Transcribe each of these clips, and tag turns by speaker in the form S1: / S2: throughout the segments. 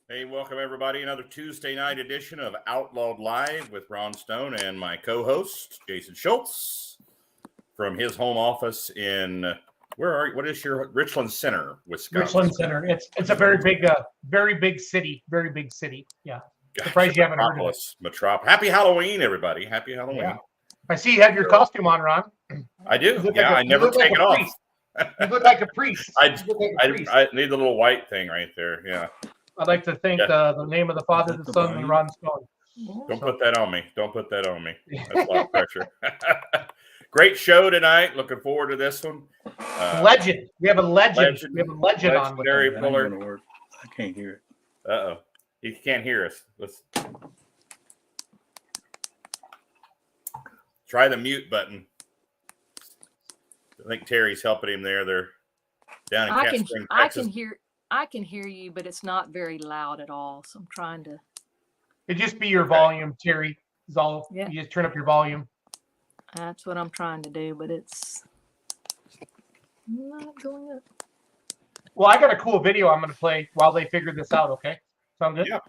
S1: Hey, welcome everybody. Another Tuesday night edition of Outlawed Live with Ron Stone and my co-host Jason Schultz from his home office in what is your Richland Center, Wisconsin?
S2: Richland Center. It's a very big city. Very big city. Yeah.
S1: Gotcha.
S2: Surprised you haven't heard of it.
S1: Metropolis. Happy Halloween, everybody. Happy Halloween.
S2: Yeah. I see you have your costume on, Ron.
S1: I do. Yeah, I never take it off.
S2: You look like a priest.
S1: I need the little white thing right there. Yeah.
S2: I'd like to thank the name of the Father, the Son, and Ron Stone.
S1: Don't put that on me. Don't put that on me. That's a lot of pressure. Great show tonight. Looking forward to this one.
S2: Legend. We have a legend. We have a legend on.
S1: Legendary puller.
S3: I can't hear it.
S1: Uh-oh. You can't hear us. Let's try the mute button. I think Terry's helping him there. They're down in Cat Spring, Texas.
S4: I can hear you, but it's not very loud at all. So I'm trying to.
S2: It'd just be your volume, Terry. Is all.
S4: Yeah.
S2: You just turn up your volume.
S4: That's what I'm trying to do, but it's not going up.
S2: Well, I got a cool video I'm going to play while they figure this out. Okay, sound good?
S1: Yeah.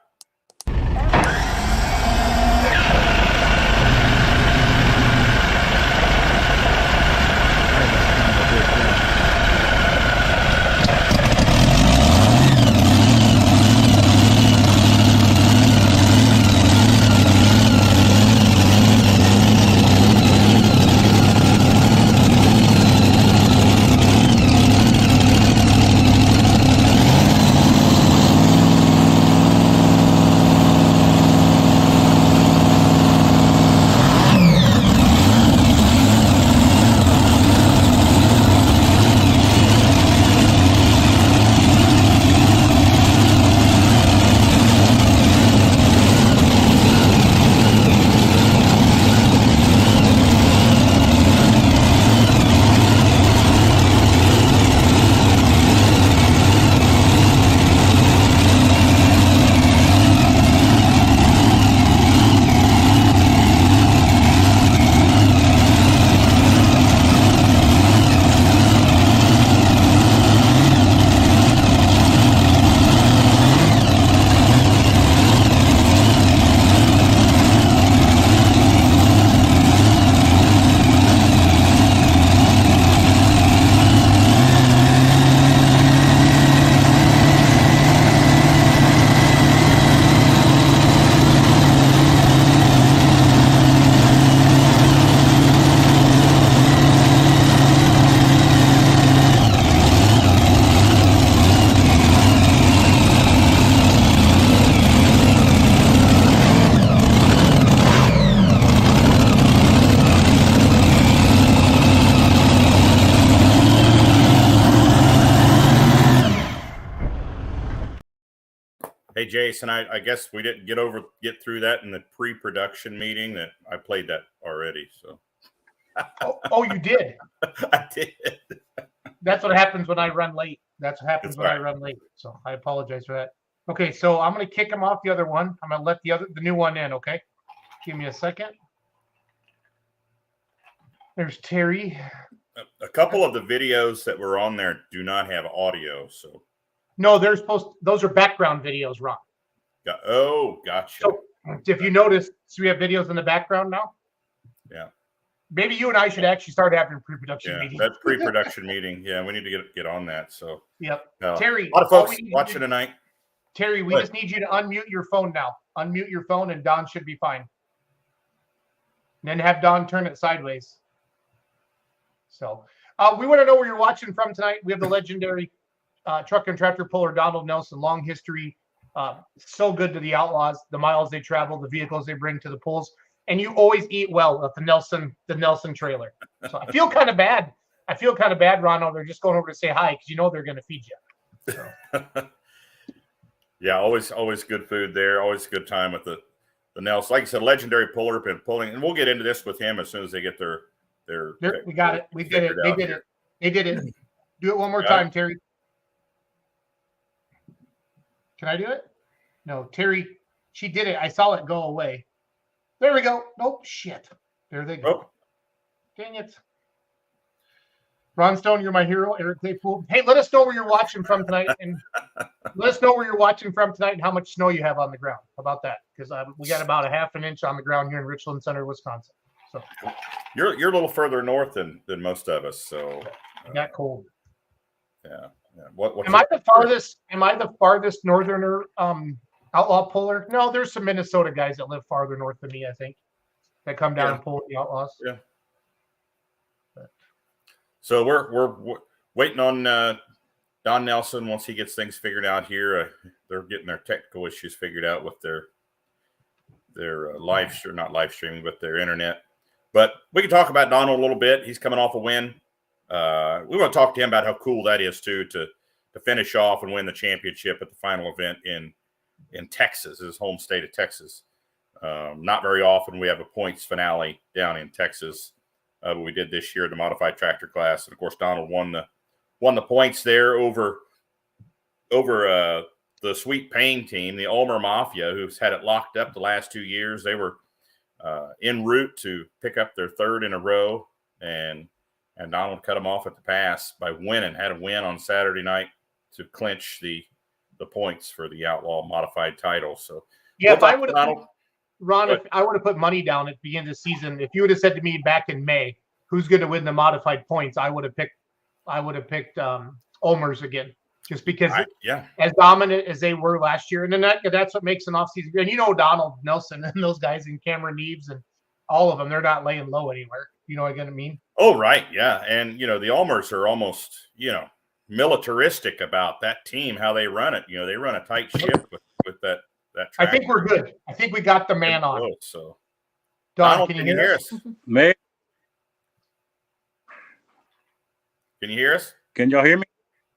S1: Hey, Jason, I guess we didn't get through that in the pre-production meeting. That I played that already. So.
S2: Oh, you did?
S1: I did.
S2: That's what happens when I run late. That's what happens when I run late. So I apologize for that. Okay, so I'm going to kick him off the other one. I'm going to let the new one in, okay? Give me a second. There's Terry.
S1: A couple of the videos that were on there do not have audio, so.
S2: No, those are background videos, Ron.
S1: Gotcha.
S2: So if you notice, so we have videos in the background now?
S1: Yeah.
S2: Maybe you and I should actually start having a pre-production meeting.
S1: That's pre-production meeting. Yeah, we need to get on that. So.
S2: Yep. Terry.
S1: A lot of folks watching tonight.
S2: Terry, we just need you to unmute your phone now. Unmute your phone and Don should be fine. And then have Don turn it sideways. So we want to know where you're watching from tonight. We have the legendary truck and tractor puller Donald Nelson, long history. So good to the Outlaws, the miles they travel, the vehicles they bring to the pulls. And you always eat well at the Nelson trailer. So I feel kind of bad. Ron. They're just going over to say hi because you know they're going to feed you. So.
S1: Yeah, always good food there. Always a good time with the Nelson. Like I said, legendary puller, been pulling, and we'll get into this with him as soon as they get their.
S2: We got it. We did it. They did it. Do it one more time, Terry. Can I do it? No, Terry. She did it. I saw it go away. There we go. Nope. Shit. There they go.
S1: Oh.
S2: Dang it. Ron Stone, you're my hero. Eric Claypool. Hey, let us know where you're watching from tonight, and let us know where you're watching from tonight and how much snow you have on the ground. How about that? Because we got about a half an inch on the ground here in Richland Center, Wisconsin. So
S1: You're a little further north than most of us, so
S2: it got cold.
S1: yeah. What's
S2: Am I the farthest? Am I the farthest northerner outlaw puller? No, there's some Minnesota guys that live farther north than me. I think that come down and pull the Outlaws.
S1: Yeah. So we're waiting on Don Nelson. Once he gets things figured out here, they're getting their technical issues figured out with their not live streaming, but their internet. But we can talk about Donald a little bit. He's coming off a win. We want to talk to him about how cool that is too, to finish off and win the championship at the final event in Texas, his home state of Texas. Not very often we have a points finale down in Texas. But we did this year, the modified tractor class, and of course Donald won the points there over the Sweet Pain team, the Ulmer Mafia, who's had it locked up the last 2 years. They were en route to pick up their third in a row, and Donald cut them off at the pass by winning. Had a win on Saturday night to clinch the points for the Outlaw Modified title. So
S2: yeah,
S1: we'll
S2: if I would have, Ron,
S1: Good.
S2: if I would have put money down at the beginning of the season, if you would have said to me back in May, who's going to win the modified points, I would have picked Ulmer's again, just because as dominant as they were last year, and then that's what makes an offseason. And you know, Donald Nelson and those guys and Cameron Neves and all of them, they're not laying low anywhere. You know what I mean?
S1: Oh, right. Yeah. And, the Ulmers are almost, militaristic about that team, how they run it. They run a tight ship with that
S2: I think we're good. I think we got the man on.
S1: So,
S2: Donald, can you hear us?
S3: May,
S1: Can you hear us?
S3: can y'all hear me?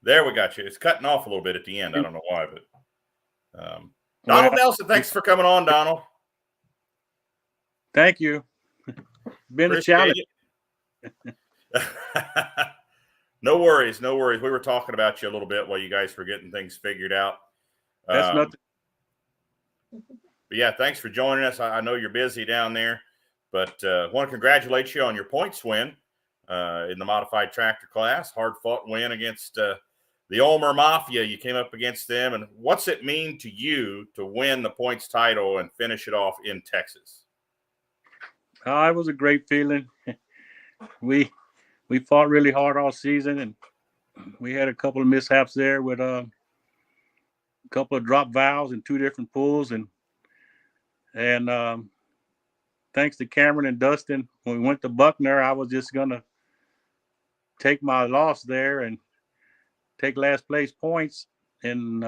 S1: There, we got you. It's cutting off a little bit at the end. I don't know why, but Donald Nelson, thanks for coming on, Donald.
S3: Thank you. Been a challenge.
S1: No worries. We were talking about you a little bit while you guys were getting things figured out.
S3: That's nothing.
S1: But yeah, thanks for joining us. I know you're busy down there, but want to congratulate you on your points win in the modified tractor class. Hard fought win against the Ulmer Mafia. You came up against them, and what's it mean to you to win the points title and finish it off in Texas?
S3: It was a great feeling. We fought really hard all season, and we had a couple of mishaps there with a couple of drop valves and 2 different pulls, and thanks to Cameron and Dustin, when we went to Buckner, I was just gonna take my loss there and take last place points. And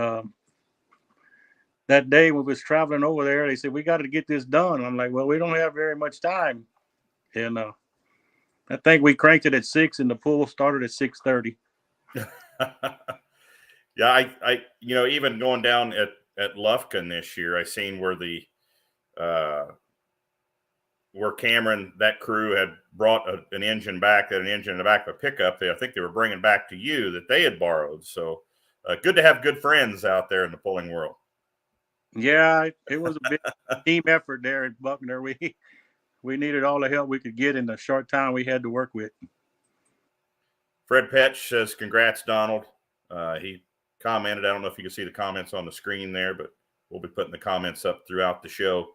S3: that day when we was traveling over there, they said, we got to get this done. I'm like, well, we don't have very much time. And I think we cranked it at 6 and the pool started at 6:30.
S1: Yeah, I even going down at Lufkin this year, I seen where where Cameron, that crew had brought an engine back, an engine in the back of a pickup. I think they were bringing back to you that they had borrowed. So good to have good friends out there in the pulling world.
S3: Yeah, it was a big team effort there at Buckner. We needed all the help we could get in the short time we had to work with.
S1: Fred Petch says, congrats, Donald. He commented. I don't know if you can see the comments on the screen there, but we'll be putting the comments up throughout the show.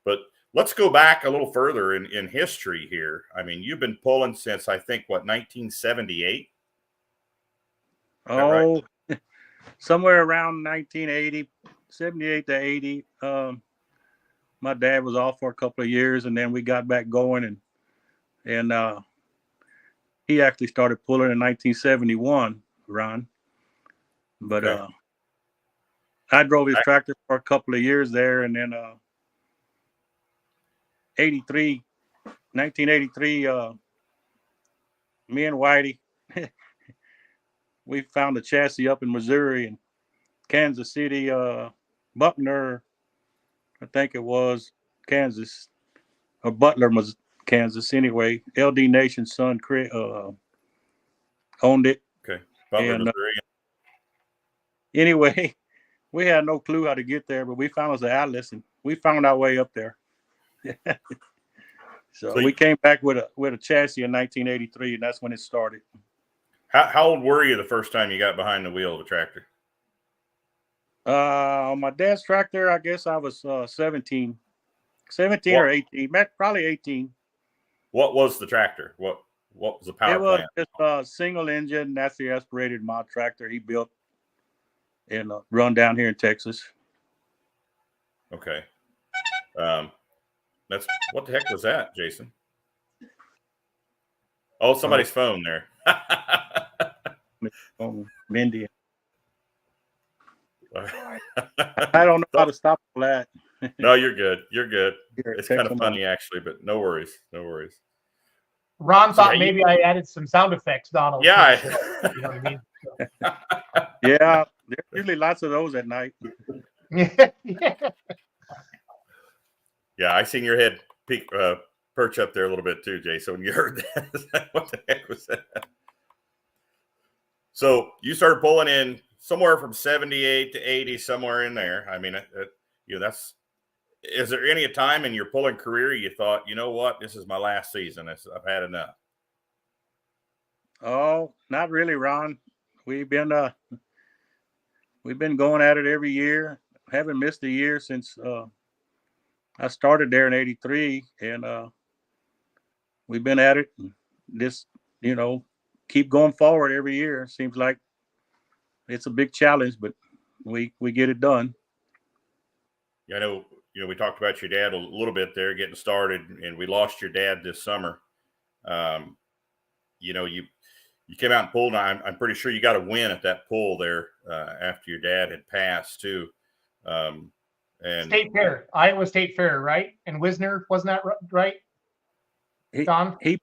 S1: But let's go back a little further in history here. I mean, you've been pulling since, I think, 1978?
S3: Oh, right? Somewhere around 1980, 78 to 80. My dad was off for a couple of years, and then we got back going, and he actually started pulling in 1971, Ron. But
S1: okay.
S3: I drove his tractor for a couple of years there, and then 1983, me and Whitey, we found a chassis up in Missouri and Kansas City, Buckner, I think it was Kansas, or Butler, Kansas anyway. LD Nation's son owned it.
S1: Okay. Butler,
S3: and,
S1: Missouri.
S3: Anyway, we had no clue how to get there, but we found us an atlas and we found our way up there. So we came back with a chassis in 1983, and that's when it started.
S1: How old were you the first time you got behind the wheel of a tractor?
S3: On my dad's tractor, I guess I was 17
S1: What,
S3: or 18, probably 18.
S1: what was the tractor? What was the power
S3: It was
S1: plant?
S3: just a single engine, naturally aspirated mod tractor he built and run down here in Texas.
S1: Okay. That's what the heck was that, Jason? Oh, somebody's phone there.
S3: Mindy. I don't know how to stop that.
S1: No, you're good. You're good.
S3: Here,
S1: It's
S3: check
S1: kind of
S3: them
S1: funny, actually, but no worries. No worries.
S2: Ron
S1: So,
S2: thought
S1: yeah,
S2: maybe I added some sound effects, Donald. to
S1: Yeah.
S2: the show, you know what I mean?
S3: Yeah, there's usually lots of those at night.
S2: Yeah.
S1: Yeah, I seen your head peek, perch up there a little bit too, Jason. When you heard that, what the heck was that? So you started pulling in somewhere from 78 to 80, somewhere in there. I mean, that's. Is there any time in your pulling career you thought, you know what, this is my last season? I've had enough.
S3: Oh, not really, Ron. We've been going at it every year. Haven't missed a year since I started there in '83, and we've been at it. This, keep going forward every year. Seems like it's a big challenge, but we get it done.
S1: Yeah, I know. We talked about your dad a little bit there, getting started, and we lost your dad this summer. You came out and pulled. I'm pretty sure you got a win at that pull there after your dad had passed too. And
S2: State Fair, Iowa State Fair, right? And Wisner, wasn't that right? Don?
S3: He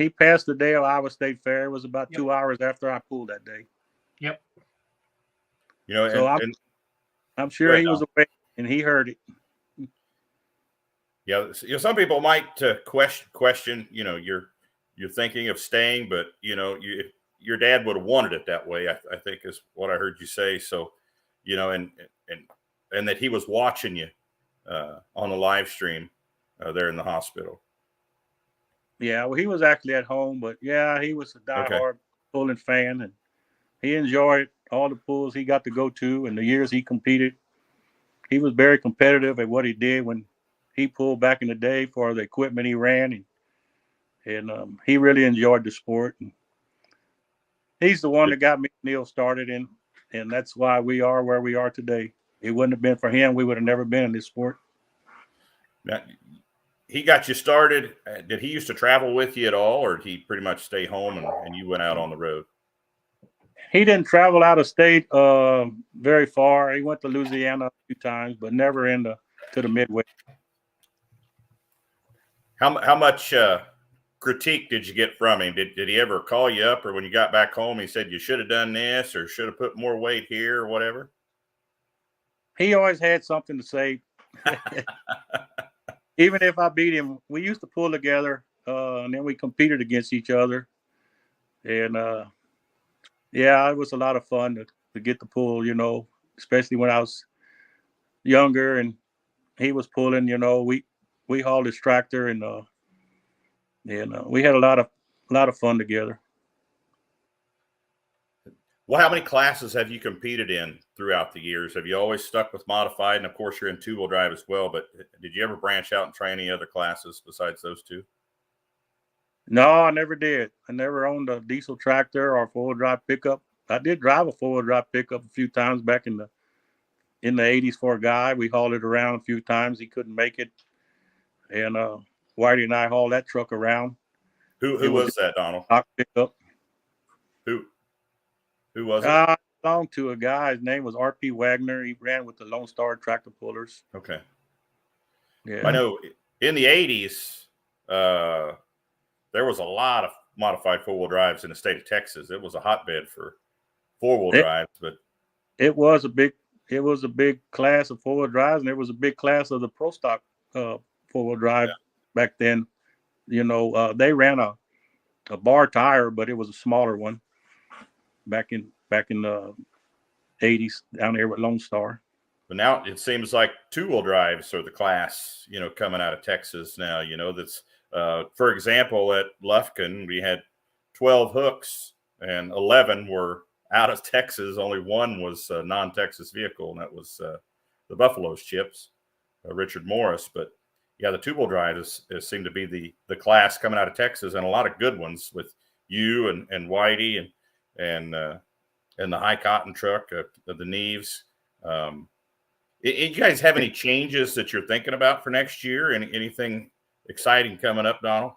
S3: passed the day of Iowa State Fair. It was about 2 hours after I pulled that day.
S2: Yep.
S3: So I'm sure he was awake and he heard it.
S1: Yeah, some people might question, you're thinking of staying, but your dad would have wanted it that way. I think is what I heard you say. So, and that he was watching you on the live stream there in the hospital.
S3: Yeah, well, he was actually at home, but yeah, he was a diehard pulling fan, and he enjoyed all the pulls he got to go to, and the years he competed. He was very competitive at what he did when he pulled back in the day for the equipment he ran, and he really enjoyed the sport. And he's the one that got me and Neil started, and that's why we are where we are today. It wouldn't have been for him, we would have never been in this sport.
S1: Now, he got you started. Did he used to travel with you at all, or did he pretty much stay home and you went out on the road?
S3: He didn't travel out of state very far. He went to Louisiana a few times, but never to the Midwest.
S1: How much critique did you get from him? Did he ever call you up, or when you got back home, he said you should have done this or should have put more weight here or whatever?
S3: He always had something to say. Even if I beat him, we used to pull together, and then we competed against each other. And yeah, it was a lot of fun to get the pull, especially when I was younger and he was pulling. We hauled his tractor, and we had a lot of fun together.
S1: Well, how many classes have you competed in throughout the years? Have you always stuck with modified? And of course, you're in two-wheel drive as well. But did you ever branch out and try any other classes besides those two?
S3: No, I never did. I never owned a diesel tractor or four-wheel drive pickup. I did drive a four-wheel drive pickup a few times back in the 80s for a guy. We hauled it around a few times. He couldn't make it, and Whitey and I hauled that truck around.
S1: Who was that, Donald?
S3: Stock pickup.
S1: Who was it?
S3: I belonged to a guy. His name was R.P. Wagner. He ran with the Lone Star tractor pullers.
S1: Okay.
S3: Yeah.
S1: I know in the 80s, there was a lot of modified four-wheel drives in the state of Texas. It was a hotbed for four-wheel drives, but
S3: it was a big class of four-wheel drives, and there was a big class of the Pro Stock four-wheel drive back then. They ran a bar tire, but it was a smaller one back in the 80s down there with Lone Star.
S1: But now it seems like two-wheel drives are the class, coming out of Texas now. That's for example, at Lufkin, we had 12 hooks and 11 were out of Texas. Only one was a non-Texas vehicle, and that was the Buffalo's Chips, Richard Morris. But yeah, the two-wheel drive is seemed to be the class coming out of Texas, and a lot of good ones with you and Whitey and the high cotton truck, the Neves. You guys have any changes that you're thinking about for next year? Anything exciting coming up, Donald?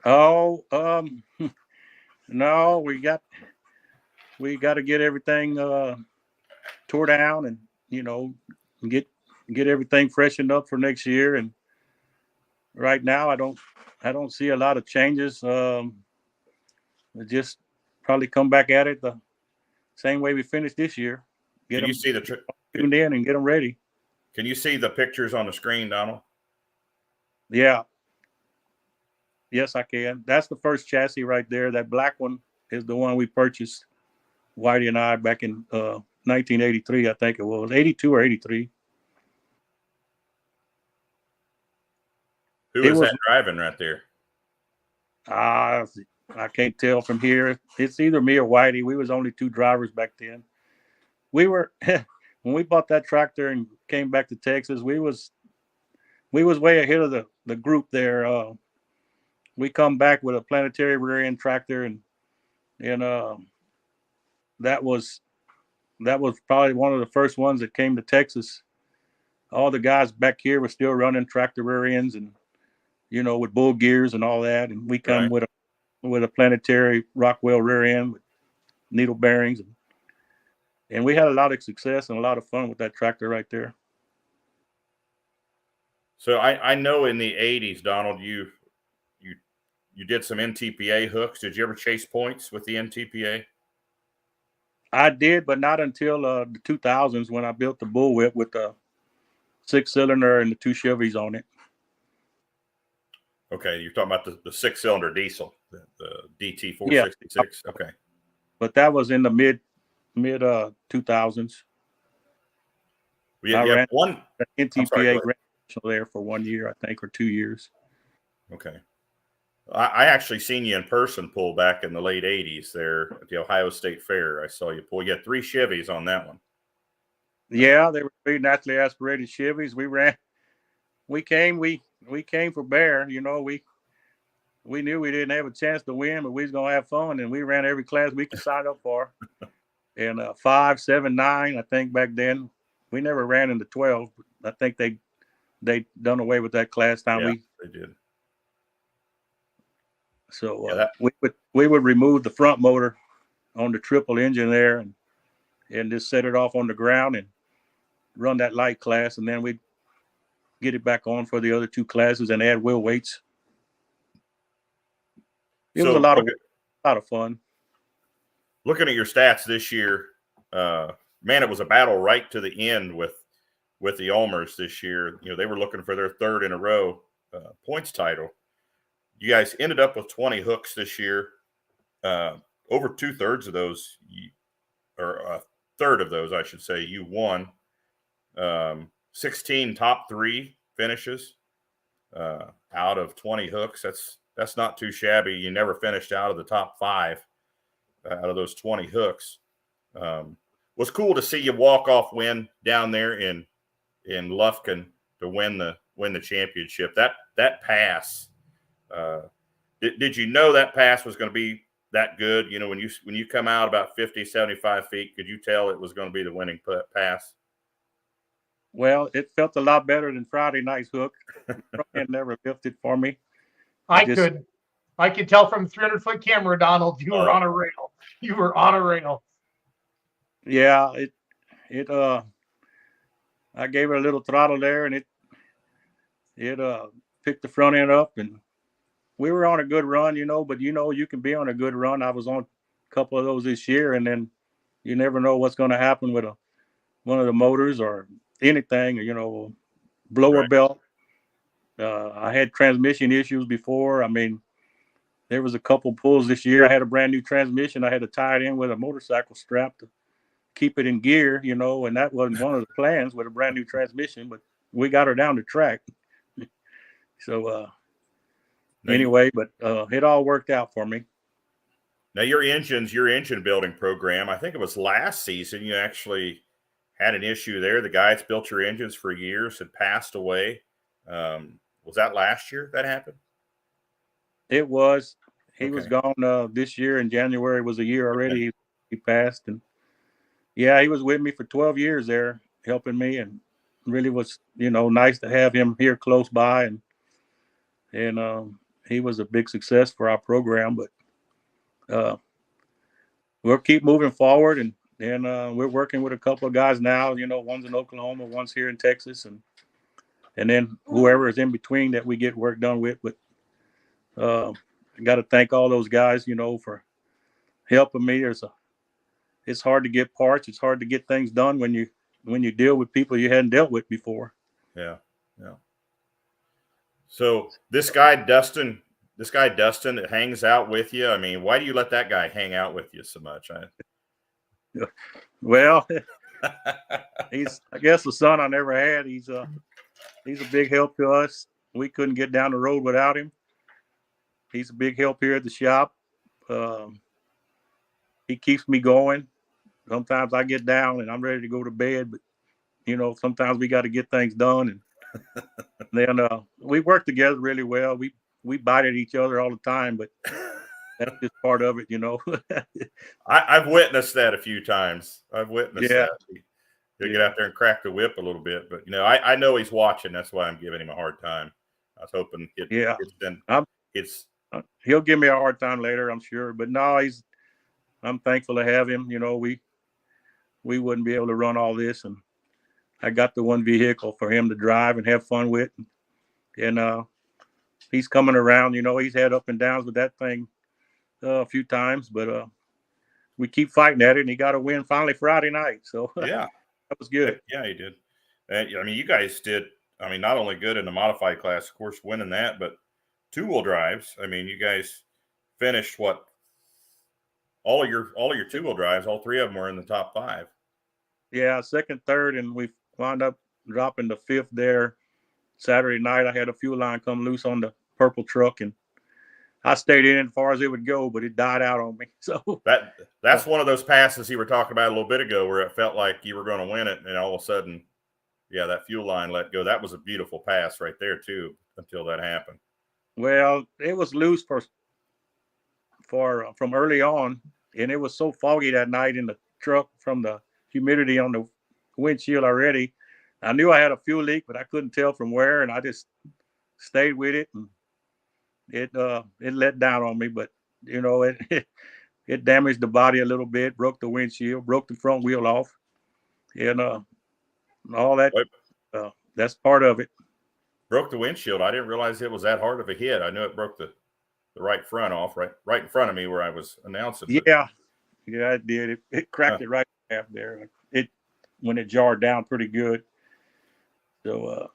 S3: Oh, no, we got to get everything tore down and, you know, get everything freshened up for next year. And right now, I don't see a lot of changes. Just probably come back at it the same way we finished this year.
S1: Can you see the
S3: tuned in and get them ready?
S1: Can you see the pictures on the screen, Donald?
S3: Yeah. Yes, I can. That's the first chassis right there. That black one is the one we purchased, Whitey and I, back in 1983, I think it was, 82 or 83.
S1: Who is that driving right there?
S3: I can't tell from here. It's either me or Whitey. We was only two drivers back then. We were when we bought that tractor and came back to Texas, we was way ahead of the group there. We come back with a planetary rear end tractor, and that was probably one of the first ones that came to Texas. All the guys back here were still running tractor rear ends and, you know, with bull gears and all that. And we come with a planetary Rockwell rear end with needle bearings, and we had a lot of success and a lot of fun with that tractor right there.
S1: So I know in the 80s, Donald, you did some NTPA hooks. Did you ever chase points with the NTPA?
S3: I did, but not until the 2000s when I built the bullwhip with the 6-cylinder and the 2 Chevys on it.
S1: Okay, you're talking about the 6-cylinder diesel, the DT 466. Yeah. Okay,
S3: but that was in the mid 2000s.
S1: I ran one
S3: NTPA there for 1 year, I think, or 2 years.
S1: Okay. I actually seen you in person pull back in the late 80s there at the Ohio State Fair. I saw you pull. You had 3 Chevys on that one.
S3: Yeah, they were 3 naturally aspirated Chevys. We came for Bear. You know, we knew we didn't have a chance to win, but we was going to have fun, and we ran every class we could sign up for. And 5, 7, 9, I think back then. We never ran into 12. I think they done away with that class time.
S1: Yeah, they did.
S3: So we would remove the front motor on the triple engine there and just set it off on the ground and run that light class, and then we'd get it back on for the other 2 classes and add wheel weights. It was a lot of fun.
S1: Looking at your stats this year, man, it was a battle right to the end with the Ulmers this year. You know, they were looking for their 3rd in a row points title. You guys ended up with 20 hooks this year. Over 2/3 of those, or a third of those, I should say, you won. 16 top 3 finishes out of 20 hooks. That's not too shabby. You never finished out of the top 5 out of those 20 hooks. Was cool to see you walk off win down there in Lufkin to win the championship. That pass. Did you know that pass was going to be that good? You know, when you come out about 50, 75 feet, could you tell it was going to be the winning pass?
S3: Well, it felt a lot better than Friday night's hook. It never lifted for me.
S2: I could tell from 300-foot camera, Donald, you were on a rail. You were on a rail.
S3: Yeah, I gave it a little throttle there, and it picked the front end up, and we were on a good run, you know, but you can be on a good run. I was on a couple of those this year, and then you never know what's going to happen with one of the motors or anything, you know, blower belt. I had transmission issues before. I mean, there was a couple pulls this year. I had a brand new transmission. I had to tie it in with a motorcycle strap to keep it in gear, you know, and that wasn't one of the plans with a brand new transmission, but we got her down the track. So, anyway, but it all worked out for me.
S1: Now your engine building program, I think it was last season, you actually had an issue there. The guy that's built your engines for years had passed away. Was that last year that happened?
S3: It was. He was
S1: Okay.
S3: gone this year in January was a year already. He passed, and yeah, he was with me for 12 years there, helping me, and really was, nice to have him here close by, and he was a big success for our program. But we'll keep moving forward, and we're working with a couple of guys now. One's in Oklahoma, one's here in Texas, and then whoever is in between that we get work done with. But I got to thank all those guys, for helping me. It's hard to get parts. It's hard to get things done when you deal with people you hadn't dealt with before.
S1: Yeah. So this guy Dustin that hangs out with you. I mean, why do you let that guy hang out with you so much?
S3: Well, he's, I guess, the son I never had. He's a big help to us. We couldn't get down the road without him. He's a big help here at the shop. He keeps me going. Sometimes I get down and I'm ready to go to bed, but sometimes we got to get things done. And then we work together really well. We bite at each other all the time, but that's just part of it,
S1: I've witnessed that a few times. I've witnessed
S3: Yeah.
S1: that. He'll get out there and crack the whip a little bit, but I know he's watching. That's why I'm giving him a hard time. I was hoping
S3: he'll give me a hard time later, I'm sure. But no, I'm thankful to have him. We wouldn't be able to run all this, and I got the one vehicle for him to drive and have fun with. And he's coming around. He's had up and downs with that thing a few times, but we keep fighting at it, and he got a win finally Friday night. So
S1: yeah,
S3: that was good.
S1: Yeah, he did. And you guys did. Not only good in the modified class, of course, winning that, but two-wheel drives. You guys finished what? All of your two-wheel drives, all three of them were in the top 5.
S3: Yeah, second, third, and we wound up dropping the 5th there Saturday night. I had a fuel line come loose on the purple truck, and I stayed in as far as it would go, but it died out on me. So
S1: that's one of those passes you were talking about a little bit ago where it felt like you were going to win it, and all of a sudden, yeah, that fuel line let go. That was a beautiful pass right there too, until that happened.
S3: Well, it was loose from early on, and it was so foggy that night in the truck from the humidity on the windshield already. I knew I had a fuel leak, but I couldn't tell from where, and I just stayed with it, and it let down on me. But it damaged the body a little bit, broke the windshield, broke the front wheel off, and all that. That's part of it.
S1: Broke the windshield. I didn't realize it was that hard of a hit. I knew it broke the right front off, right in front of me where I was announcing.
S3: Yeah, it did. It cracked it right in half there. When it jarred down pretty good. So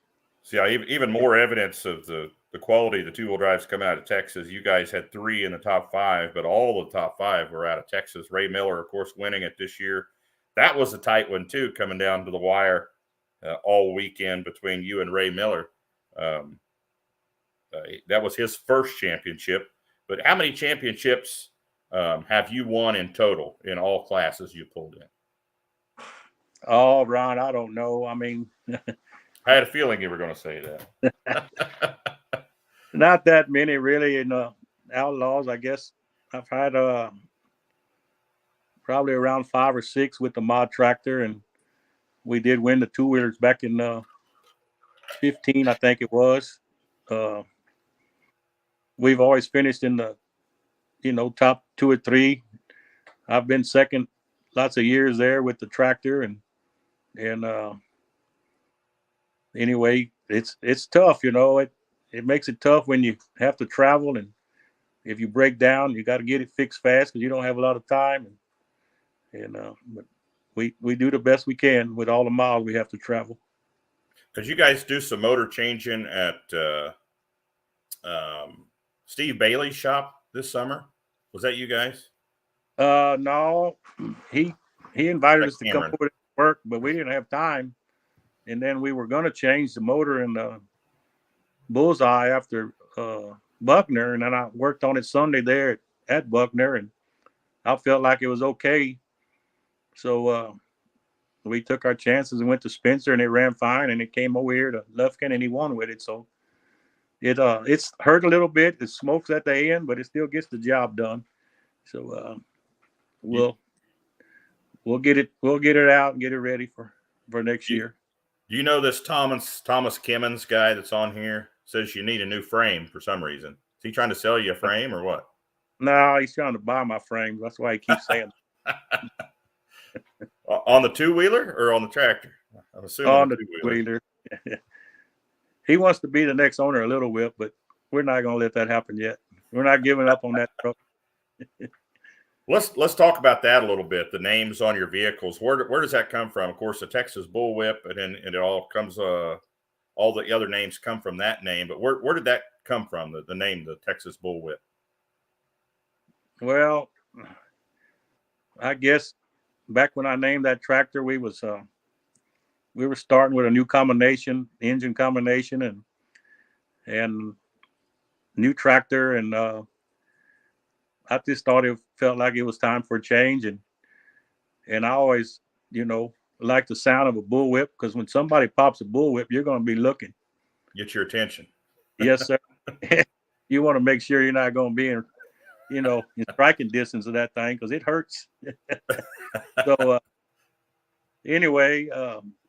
S1: even more evidence of the quality of the two-wheel drives coming out of Texas. You guys had 3 in the top 5, but all the top 5 were out of Texas. Ray Miller, of course, winning it this year. That was a tight one too, coming down to the wire all weekend between you and Ray Miller. That was his first championship. But how many championships have you won in total in all classes you pulled in?
S3: Oh, Ron, I don't know. I
S1: had a feeling you were going to say that.
S3: Not that many, really. In Outlaws, I guess I've had probably around 5 or 6 with the mod tractor, and we did win the two-wheelers back in 15, I think it was. We've always finished in the, top 2 or 3. I've been second lots of years there with the tractor, and anyway, it's tough, it makes it tough when you have to travel, and if you break down, you got to get it fixed fast because you don't have a lot of time, but we do the best we can with all the miles we have to travel.
S1: Did you guys do some motor changing at Steve Bailey's shop this summer? Was that you guys?
S3: No, he invited us to come over to work, but we didn't have time. And then we were going to change the motor in the Bullseye after Buckner, and then I worked on it Sunday there at Buckner, and I felt like it was okay. So we took our chances and went to Spencer, and it ran fine. And it came over here to Lufkin, and he won with it. So it's hurt a little bit. It smokes at the end, but it still gets the job done. So we'll get it out and get it ready for next year.
S1: Do you know this Thomas Kimmons guy that's on here? Says you need a new frame for some reason. Is he trying to sell you a frame or what?
S3: No, he's trying to buy my frame. That's why he keeps saying
S1: On the two-wheeler or on the tractor? I'm assuming
S3: on the two-wheeler. He wants to be the next owner of Little Whip, but we're not going to let that happen yet. We're not giving up on that truck.
S1: Let's talk about that a little bit. The names on your vehicles. Where does that come from? Of course, the Texas Bullwhip, and then it all comes. All the other names come from that name. But where did that come from? The name, the Texas Bullwhip.
S3: Well, I guess back when I named that tractor, we were starting with a new combination, engine combination, and new tractor, and I just thought it felt like it was time for a change, and I always, like the sound of a bullwhip, because when somebody pops a bullwhip, you're going to be looking.
S1: Get your attention.
S3: Yes, sir. You want to make sure you're not going to be in striking distance of that thing, because it hurts. So anyway,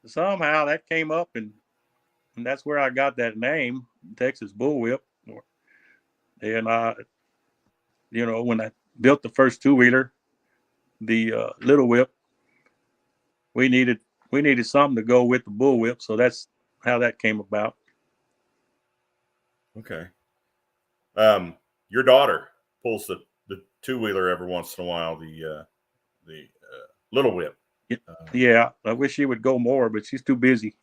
S3: somehow that came up, and that's where I got that name, Texas Bullwhip. And when I built the first two-wheeler, the Little Whip, we needed something to go with the Bullwhip, so that's how that came about.
S1: Okay. Your daughter pulls the two-wheeler every once in a while, the Little Whip.
S3: Yeah, I wish she would go more, but she's too busy.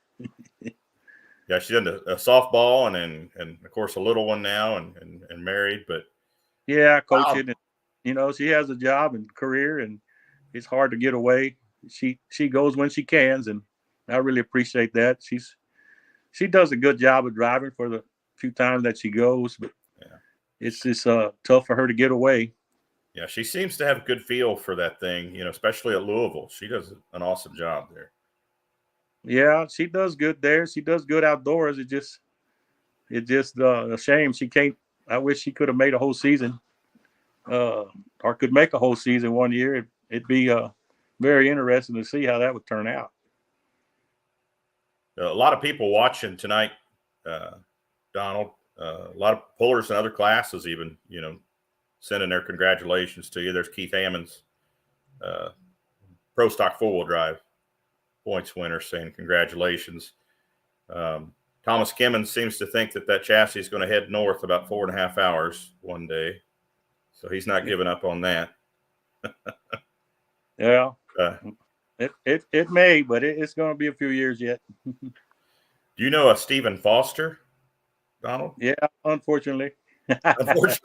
S1: Yeah, she's into a softball and of course a little one now and married, but
S3: yeah, coaching. And, she has a job and career, and it's hard to get away. She goes when she can, and I really appreciate that. She does a good job of driving for the few times that she goes, but it's just tough for her to get away.
S1: Yeah, she seems to have a good feel for that thing, especially at Louisville. She does an awesome job there.
S3: Yeah, she does good there. She does good outdoors. It's just a shame she can't. I wish she could have made a whole season, or could make a whole season one year. It'd be very interesting to see how that would turn out.
S1: A lot of people watching tonight, Donald. A lot of pullers in other classes, even sending their congratulations to you. There's Keith Hammond's Pro Stock 4-wheel drive points winner saying congratulations. Thomas Kimmons seems to think that chassis is going to head north about 4.5 hours one day, so he's not giving up on that.
S3: Yeah, it may, but it's going to be a few years yet.
S1: Do you know a Stephen Foster, Donald?
S3: Yeah, unfortunately.
S1: Unfortunately.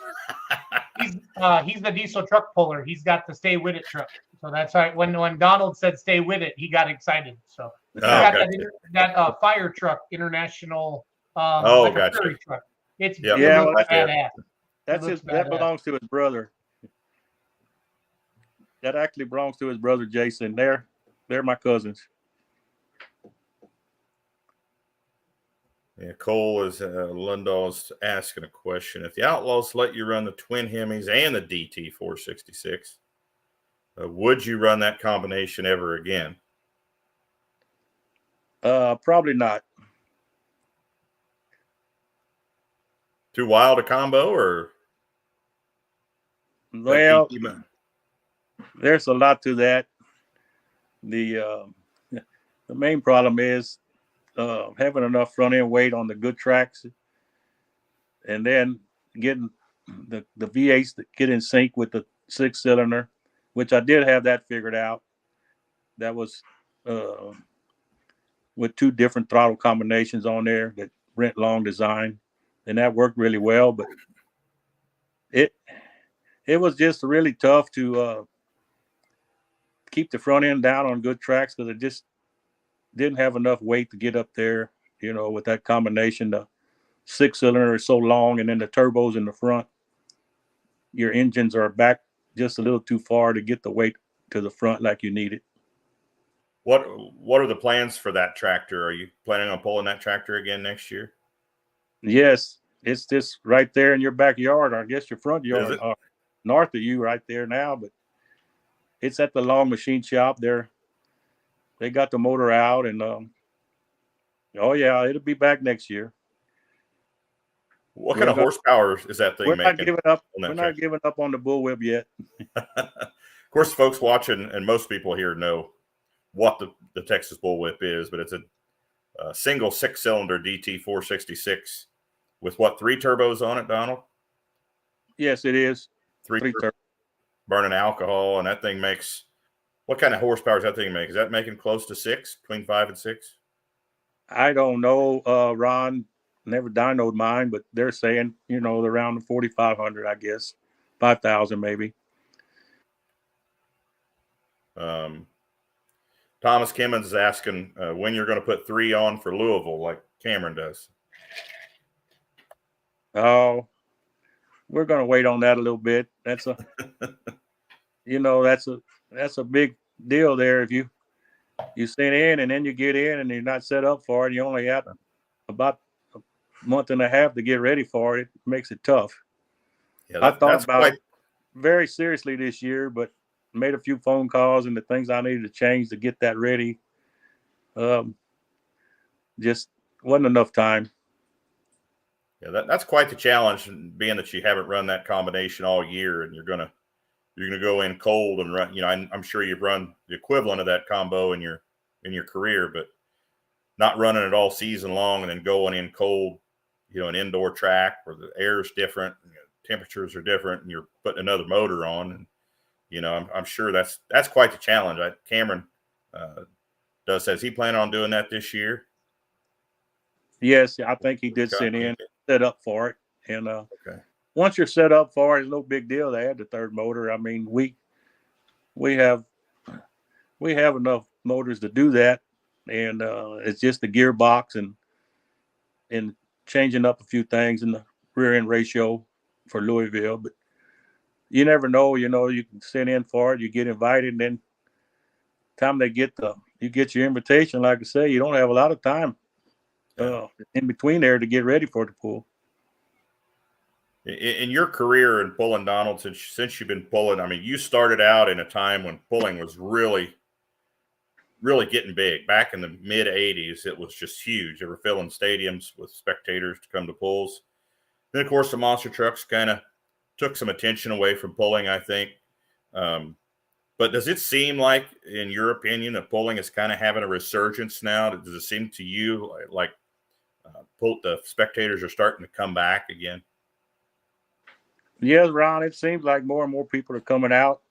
S2: He's the diesel truck puller. He's got the stay with it truck. So that's why when Donald said stay with it, he got excited. So he got that fire truck, international
S1: gotcha.
S2: prairie truck. It's
S3: badass.
S2: That
S3: belongs to his brother. That actually belongs to his brother Jason. They're my cousins.
S1: Yeah, Cole is Lundall's asking a question. If the Outlaws let you run the twin Hemis and the DT 466, would you run that combination ever again?
S3: Probably not.
S1: Too wild a combo, or?
S3: Well, there's a lot to that. The main problem is having enough front end weight on the good tracks, and then getting the V8s that get in sync with the 6-cylinder, which I did have that figured out. That was with 2 different throttle combinations on there that Brent Long designed, and that worked really well. But it was just really tough to keep the front end down on good tracks, because it just didn't have enough weight to get up there, with that combination. The 6-cylinder is so long, and then the turbos in the front, your engines are back just a little too far to get the weight to the front like you need it.
S1: What are the plans for that tractor? Are you planning on pulling that tractor again next year?
S3: Yes, it's just right there in your backyard, or I guess your front
S1: Is
S3: yard,
S1: it?
S3: north of you right there now. But it's at the long machine shop there. They got the motor out, and oh yeah, it'll be back next year.
S1: What kind of horsepower is that thing
S3: We're not
S1: making?
S3: giving up.
S1: On that
S3: We're
S1: tractor?
S3: not giving up on the bullwhip yet.
S1: Of course, folks watching and most people here know what the Texas bullwhip is, but it's a single 6-cylinder DT 466 with what, 3 turbos on it, Donald?
S3: Yes, it is.
S1: Three
S3: turbos.
S1: Burning alcohol, and that thing makes, what kind of horsepower does that thing make? Is that making close to 6, between 5 and 6?
S3: I don't know, Ron. Never dynoed mine, but they're saying, around the 4,500, I guess, 5,000 maybe.
S1: Thomas Kimmons is asking when you're going to put 3 on for Louisville, like Cameron does.
S3: Oh, we're going to wait on that a little bit. That's a, that's a big deal there. If you send in and then you get in and you're not set up for it, you only have about a month and a half to get ready for it. It makes it tough.
S1: Yeah,
S3: I thought about it very seriously this year, but made a few phone calls and the things I needed to change to get that ready. Just wasn't enough time.
S1: Yeah, that's quite the challenge, being that you haven't run that combination all year, and you're gonna go in cold and run. I'm sure you've run the equivalent of that combo in your career, but not running it all season long and then going in cold, an indoor track where the air is different, temperatures are different, and you're putting another motor on. And I'm sure that's quite the challenge. Cameron says he plan on doing that this year.
S3: Yes, I think he did send in, set up for it. And once you're set up for it, it's no big deal to add the third motor. I mean, we have enough motors to do that, and it's just the gearbox and changing up a few things in the rear end ratio for Louisville. But you never know. You can send in for it, you get invited, and then time you get your invitation. Like I say, you don't have a lot of time in between there to get ready for the pool.
S1: In your career in pulling, Donald, since you've been pulling, I mean, you started out in a time when pulling was really, really getting big. Back in the mid 80s, it was just huge. They were filling stadiums with spectators to come to pulls. Then, of course, the monster trucks kind of took some attention away from pulling, I think. But does it seem like, in your opinion, that pulling is kind of having a resurgence now? Does it seem to you like the spectators are starting to come back again?
S3: Yes, Ron, it seems like more and more people are coming out,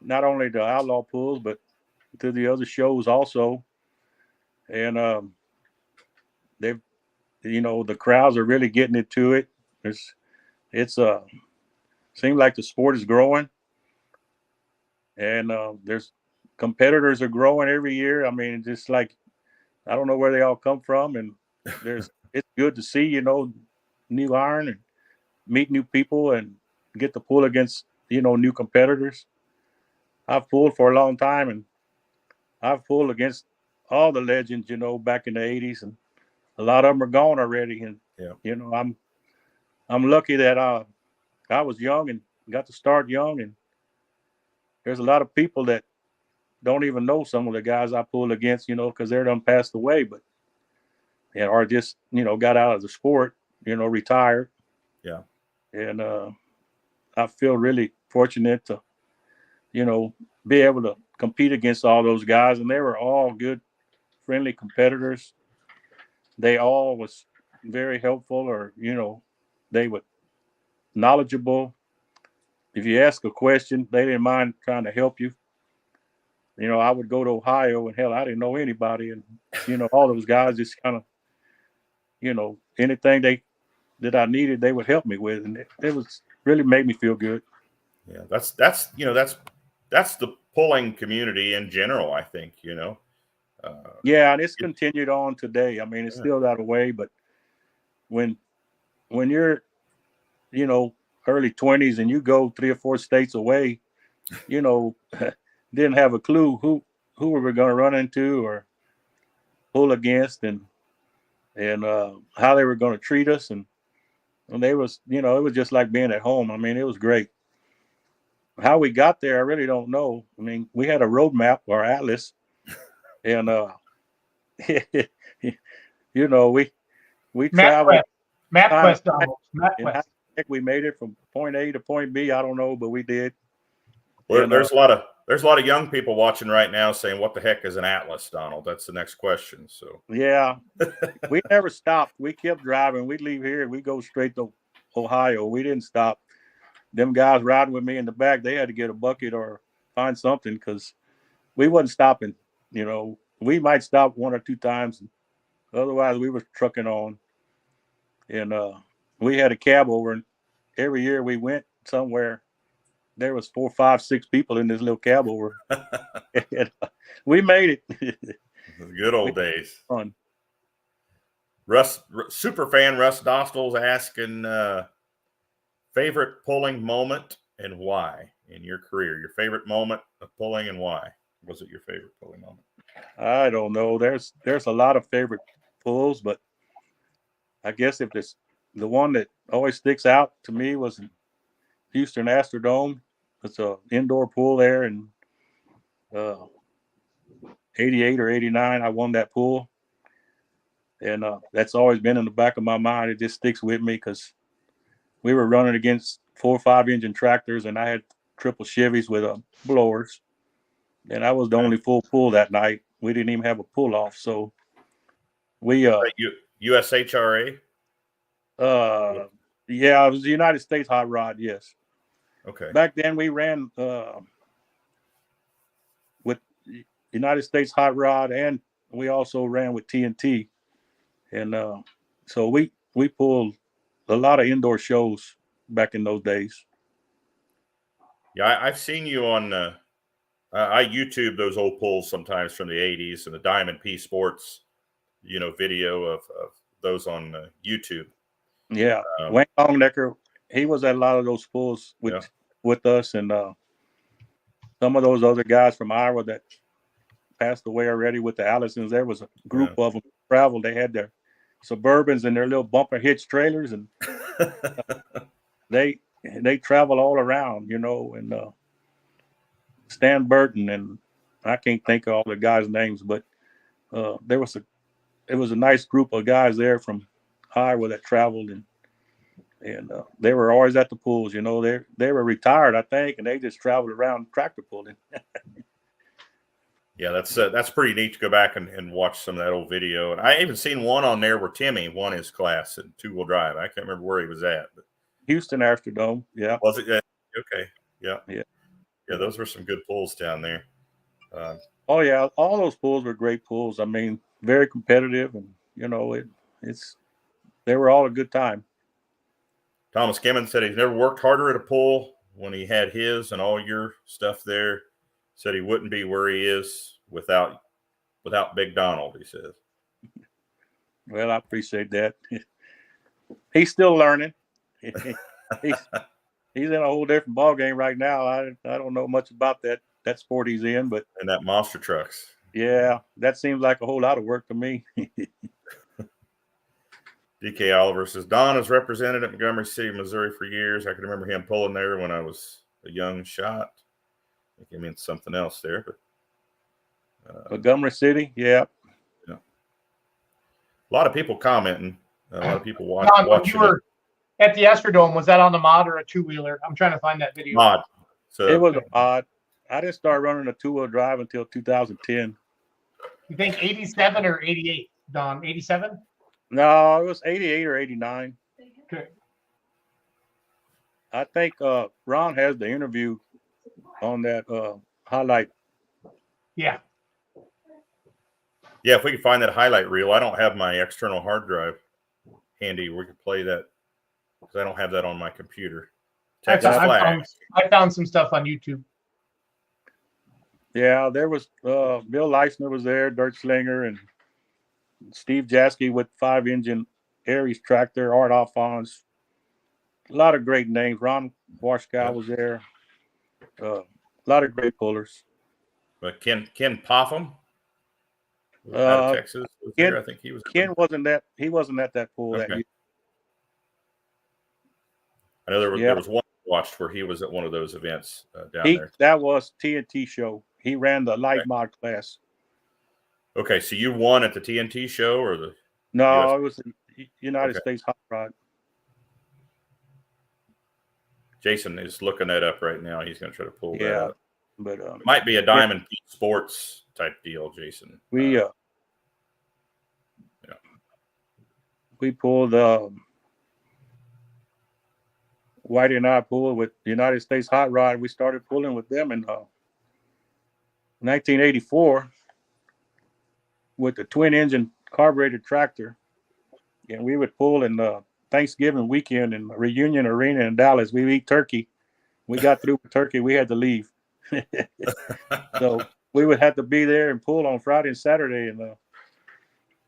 S3: not only to Outlaw pools, but to the other shows also. And they've, the crowds are really getting into it. It's seems like the sport is growing, and there's competitors are growing every year. I mean, just like, I don't know where they all come from, and it's good to see, new iron and meet new people and get to pull against, new competitors. I've pulled for a long time, and I've pulled against all the legends, back in the 80s, and a lot of them are gone already. And, I'm lucky that I was young and got to start young. And there's a lot of people that don't even know some of the guys I pulled against, because they're done passed away, but or just, got out of the sport, retired.
S1: Yeah.
S3: And I feel really fortunate to, be able to compete against all those guys. And they were all good, friendly competitors. They all was very helpful, or, they were knowledgeable. If you ask a question, they didn't mind trying to help you. I would go to Ohio, and hell, I didn't know anybody. And, all those guys just kind of, anything that I needed, they would help me with. And it was really made me feel good.
S1: Yeah, that's the pulling community in general, I think,
S3: Yeah, and it's continued on today. I mean, it's still that way, but when you're, early 20s and you go 3 or 4 states away, you know, didn't have a clue who we were going to run into or pull against, and how they were going to treat us, and they was, you know, it was just like being at home. I mean, it was great. How we got there, I really don't know. I mean, we had a road map or atlas, and you know, we traveled.
S2: MapQuest, Donald.
S3: And how
S2: MapQuest.
S3: the heck we made it from point A to point B, I don't know, but we did.
S1: Well,
S3: And,
S1: there's a lot of young people watching right now saying, "What the heck is an atlas, Donald?" That's the next question. So
S3: yeah, we never stopped. We kept driving. We'd leave here and we go straight to Ohio. We didn't stop. Them guys riding with me in the back, they had to get a bucket or find something because we wasn't stopping. You know, we might stop 1 or 2 times. Otherwise, we were trucking on. And we had a cab over, and every year we went somewhere, there was 4, 5, 6 people in this little cab over. And, we made it.
S1: the good old days.
S3: Fun.
S1: Russ, super fan Russ Dostal's asking favorite pulling moment and why in your career. Your favorite moment of pulling and why was it your favorite pulling moment?
S3: I don't know. There's a lot of favorite pulls, but I guess if this the one that always sticks out to me was in Houston Astrodome. It's an indoor pool there, and 88 or 89, I won that pool. And that's always been in the back of my mind. It just sticks with me because we were running against 4 or 5 engine tractors, and I had triple Chevys with blowers. And I was the only full pull that night. We didn't even have a pull off. So we
S1: USHRA?
S3: yeah, it was the United States Hot Rod, yes.
S1: Okay.
S3: Back then we ran with United States Hot Rod, and we also ran with TNT. And so we pulled a lot of indoor shows back in those days.
S1: Yeah, I've seen you on I YouTube those old pulls sometimes from the 80s and the Diamond P Sports, you know, video of those on YouTube.
S3: Yeah, Wayne Longnecker, he was at a lot of those pulls with us, and some of those other guys from Iowa that passed away already with the Allisons. There was a group of them traveled. They had their Suburbans and their little bumper hitch trailers, and they travel all around, you know. And Stan Burton, and I can't think of all the guys' names, but it was a nice group of guys there from Iowa that traveled, and they were always at the pools. You know, they were retired, I think, and they just traveled around tractor pulling.
S1: Yeah, that's pretty neat to go back and watch some of that old video. And I even seen one on there where Timmy won his class in 2-wheel drive. I can't remember where he was at, but
S3: Houston Astrodome, yeah.
S1: Was it? Okay, yeah.
S3: Yeah.
S1: Those were some good pulls down there.
S3: Oh yeah, all those pulls were great pulls. I mean, very competitive, and you know, they were all a good time.
S1: Thomas Kimmons said he's never worked harder at a pull when he had his and all your stuff there. Said he wouldn't be where he is without Big Donald, he says.
S3: Well, I appreciate that. He's still learning. He's in a whole different ball game right now. I don't know much about that sport he's in, but
S1: and that monster trucks.
S3: Yeah, that seems like a whole lot of work to me.
S1: DK Oliver says, Don has represented at Montgomery City, Missouri for years. I can remember him pulling there when I was a young shot. I think he meant something else there, but
S3: Montgomery City, yeah.
S1: A lot of people commenting. A lot of people
S2: Don,
S1: watching.
S2: when you were at the Astrodome, was that on the mod or a 2-wheeler? I'm trying to find that video.
S1: Mod. So
S3: it was odd. I didn't start running a 2-wheel drive until 2010.
S2: You think 87 or 88, Don? 87?
S3: No, it was 88 or 89.
S2: Okay.
S3: I think Ron has the interview on that highlight.
S2: Yeah.
S1: Yeah, if we can find that highlight reel. I don't have my external hard drive handy. We could play that because I don't have that on my computer. Texas flag.
S2: I found some stuff on YouTube.
S3: Yeah, there was Bill Leisner was there, Dirt Slinger, and Steve Jaski with 5-engine Aries tractor, Art Alphonse, A lot of great names. Ron Washkow was there. A lot of great pullers.
S1: But Ken Popham out of Texas was there. I think he was.
S3: Ken wasn't at that pull that
S1: Okay.
S3: year.
S1: I know there was one I watched where he was at one of those events down there.
S3: That was TNT show. He ran the light mod class.
S1: Okay, so you won at the TNT show or the?
S3: No,
S1: US?
S3: it was the United States Hot Rod.
S1: Jason is looking that up right now. He's going to try to pull that up.
S3: But
S1: Might be a Diamond Pete Sports type deal, Jason.
S3: we pulled Whitey and I pulled with the United States Hot Rod. We started pulling with them in 1984 with the twin engine carbureted tractor, and we would pull in Thanksgiving weekend in Reunion Arena in Dallas. We eat turkey. We got through with turkey. We had to leave. So we would have to be there and pull on Friday and Saturday, and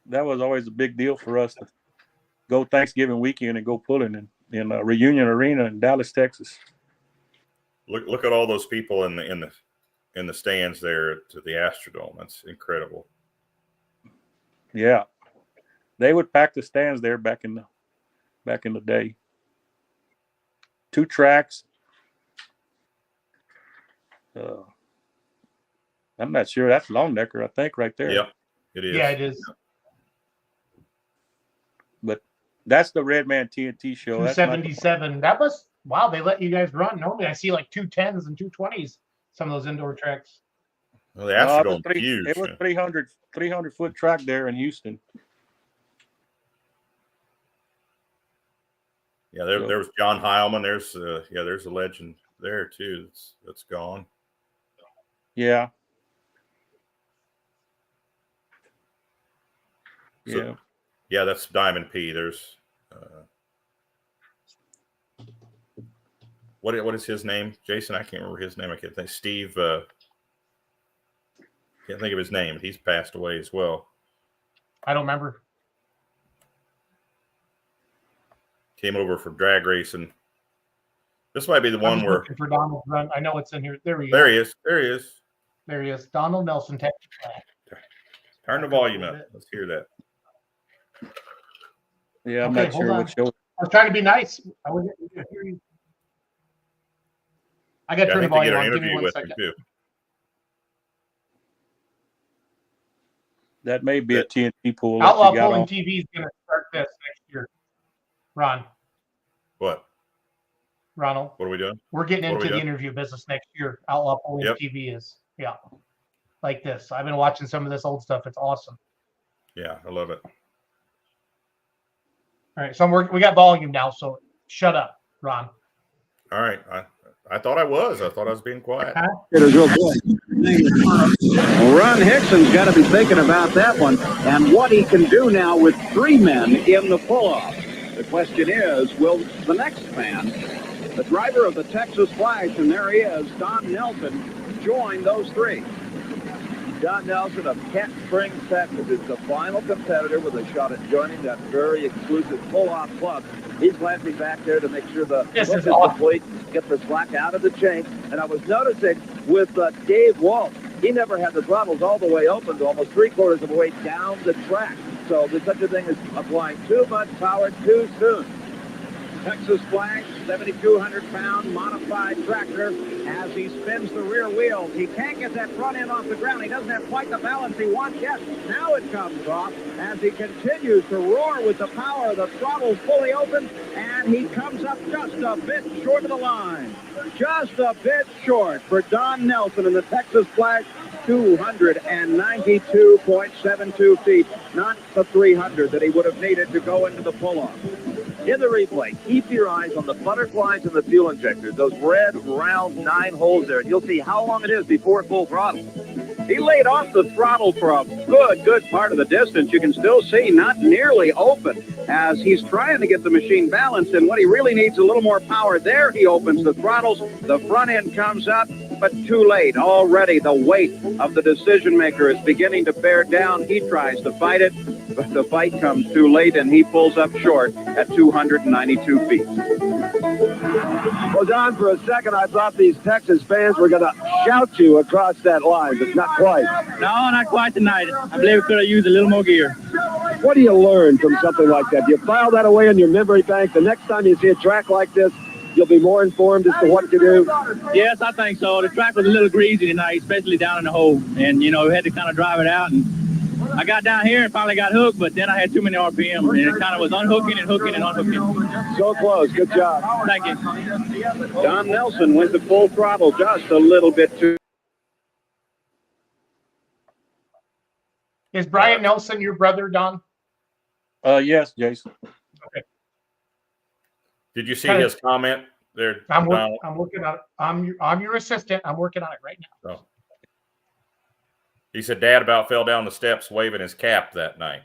S3: that was always a big deal for us to go Thanksgiving weekend and go pulling in Reunion Arena in Dallas, Texas.
S1: Look at all those people in the stands there at the Astrodome. That's incredible.
S3: Yeah, they would pack the stands there back in the day. 2 tracks. I'm not sure. That's long necker, I think, right there.
S1: Yep, it is.
S2: Yeah, it is.
S3: But that's the Red Man TNT show.
S2: 277. That was wow. They let you guys run. Normally, I see like 210s and 220s. Some of those indoor tracks.
S1: Well, the Astrodome is huge.
S3: It was 300 foot track there in Houston.
S1: Yeah, there was John Heilman. There's a legend there too. That's gone.
S3: Yeah.
S1: So, yeah, that's Diamond P. There's what is his name? Jason, I can't remember his name. I can't think. Steve. Can't think of his name. He's passed away as well.
S2: I don't remember.
S1: Came over for drag racing. This might be the one where
S2: for Donald run. I know it's in here. There we go.
S1: There he is. There he is.
S2: There he is. Donald Nelson.
S1: Turn the volume up. Let's hear that.
S3: Yeah, I'm
S2: Okay,
S3: not sure
S2: hold
S3: what show.
S2: I was trying to be nice. I wasn't going to hear you. I got to turn the volume on. Give me 1 second.
S1: Too.
S3: That may be a TNT pool.
S2: Outlaw Pulling TV is going to start this next year. Ron.
S1: What?
S2: Ronald.
S1: What are we doing?
S2: We're getting into the interview business next year. Outlaw Pulling TV is. Yeah. Like this. I've been watching some of this old stuff. It's awesome.
S1: Yeah, I love it.
S2: All right. So we got volume now. So shut up, Ron.
S1: All right. I thought I was. I thought I was being quiet.
S5: It is real quick. Ron Hickson's got to be thinking about that one and what he can do now with 3 men in the pull-off. The question is, will the next man, the driver of the Texas Flash, and there he is, Don Nelson, join those 3?
S6: Don Nelson of Kent Springs, Texas, is the final competitor with a shot at joining that very exclusive pull-off club. He's glancing back there to make sure the hook is complete, get the slack out of the chain. And I was noticing with Dave Walsh, he never had the throttles all the way open to almost 3/4 of the way down the track. So there's such a thing as applying too much power too soon.
S5: Texas Flash, 7,200-pound modified tractor. As he spins the rear wheels, he can't get that front end off the ground. He doesn't have quite the balance he wants yet. Now it comes off as he continues to roar with the power. The throttle's fully open, and he comes up just a bit short of the line. Just a bit short for Don Nelson in the Texas Flash. 292.72 feet, not the 300 that he would have needed to go into the pull-off.
S6: In the replay, keep your eyes on the butterflies in the fuel injectors, those red, round 9 holes there, and you'll see how long it is before full throttle.
S5: He laid off the throttle for a good part of the distance. You can still see not nearly open as he's trying to get the machine balanced, and when he really needs a little more power, there he opens the throttles. The front end comes up. but too late. Already the weight of the decision maker is beginning to bear down. He tries to fight it, but the fight comes too late, and he pulls up short at 292 feet.
S6: Well, Don, for a second, I thought these Texas fans were going to shout you across that line, but not quite.
S7: No, not quite tonight. I believe we could have used a little more gear.
S6: What do you learn from something like that? Do you file that away in your memory bank? The next time you see a track like this, you'll be more informed as to what to do?
S7: Yes, I think so. The track was a little greasy tonight, especially down in the hole. And, you know, we had to kind of drive it out. And I got down here and finally got hooked, but then I had too many RPM. And it kind of was unhooking and hooking and unhooking.
S6: So close. Good job.
S7: Thank you.
S5: Don Nelson went to full throttle just a little bit too.
S2: Is Brian Nelson your brother, Don?
S3: Yes, Jason.
S1: Did you see his comment there?
S2: I'm
S1: Donald?
S2: working on it. I'm your assistant. I'm working on it right now.
S1: Oh. He said Dad about fell down the steps waving his cap that night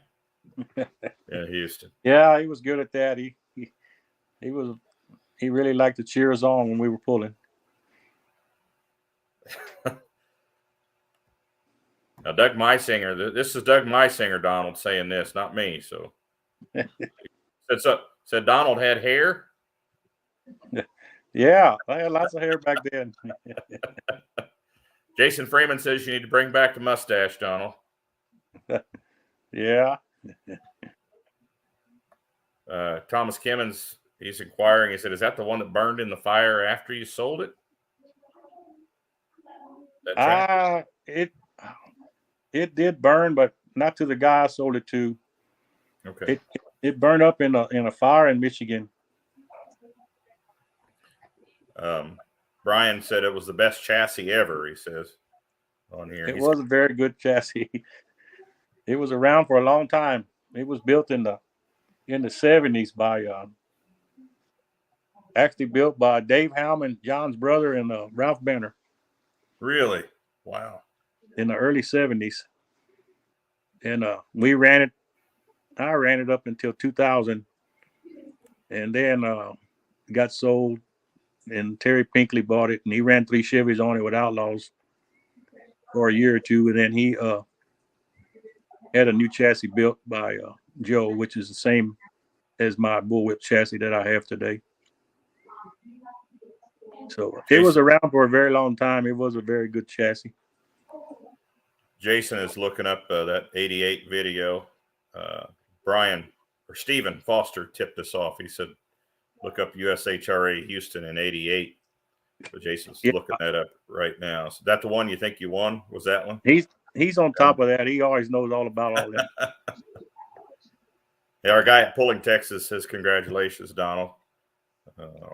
S1: in Houston.
S3: Yeah, he was good at that. He really liked to cheer us on when we were pulling.
S1: Now, Doug Meisinger, this is Doug Meisinger, Donald, saying this, not me. So, said Donald had hair.
S3: Yeah, I had lots of hair back then.
S1: Jason Freeman says you need to bring back the mustache, Donald.
S3: Yeah.
S1: Thomas Kimmons, he's inquiring. He said, "Is that the one that burned in the fire after you sold it?"
S3: It did burn, but not to the guy I sold it to.
S1: Okay.
S3: It burned up in a fire in Michigan.
S1: Brian said it was the best chassis ever. He says on here.
S3: It was a very good chassis. It was around for a long time. It was built in the 70s by actually built by Dave Howman, John's brother, and Ralph Benner.
S1: Really? Wow.
S3: In the early 70s. And we ran it. I ran it up until 2000. And then got sold. And Terry Pinkley bought it. And he ran 3 Chevys on it with Outlaws for a year or two. And then he had a new chassis built by Joe, which is the same as my bullwhip chassis that I have today. So it was around for a very long time. It was a very good chassis.
S1: Jason is looking up that 88 video. Stephen Foster tipped us off. He said, look up USHRA Houston in 88. So Jason's looking that up right now. So that the one you think you won? Was that one?
S3: He's on top of that. He always knows all about all that.
S1: Yeah, our guy at Pulling Texas says congratulations, Donald,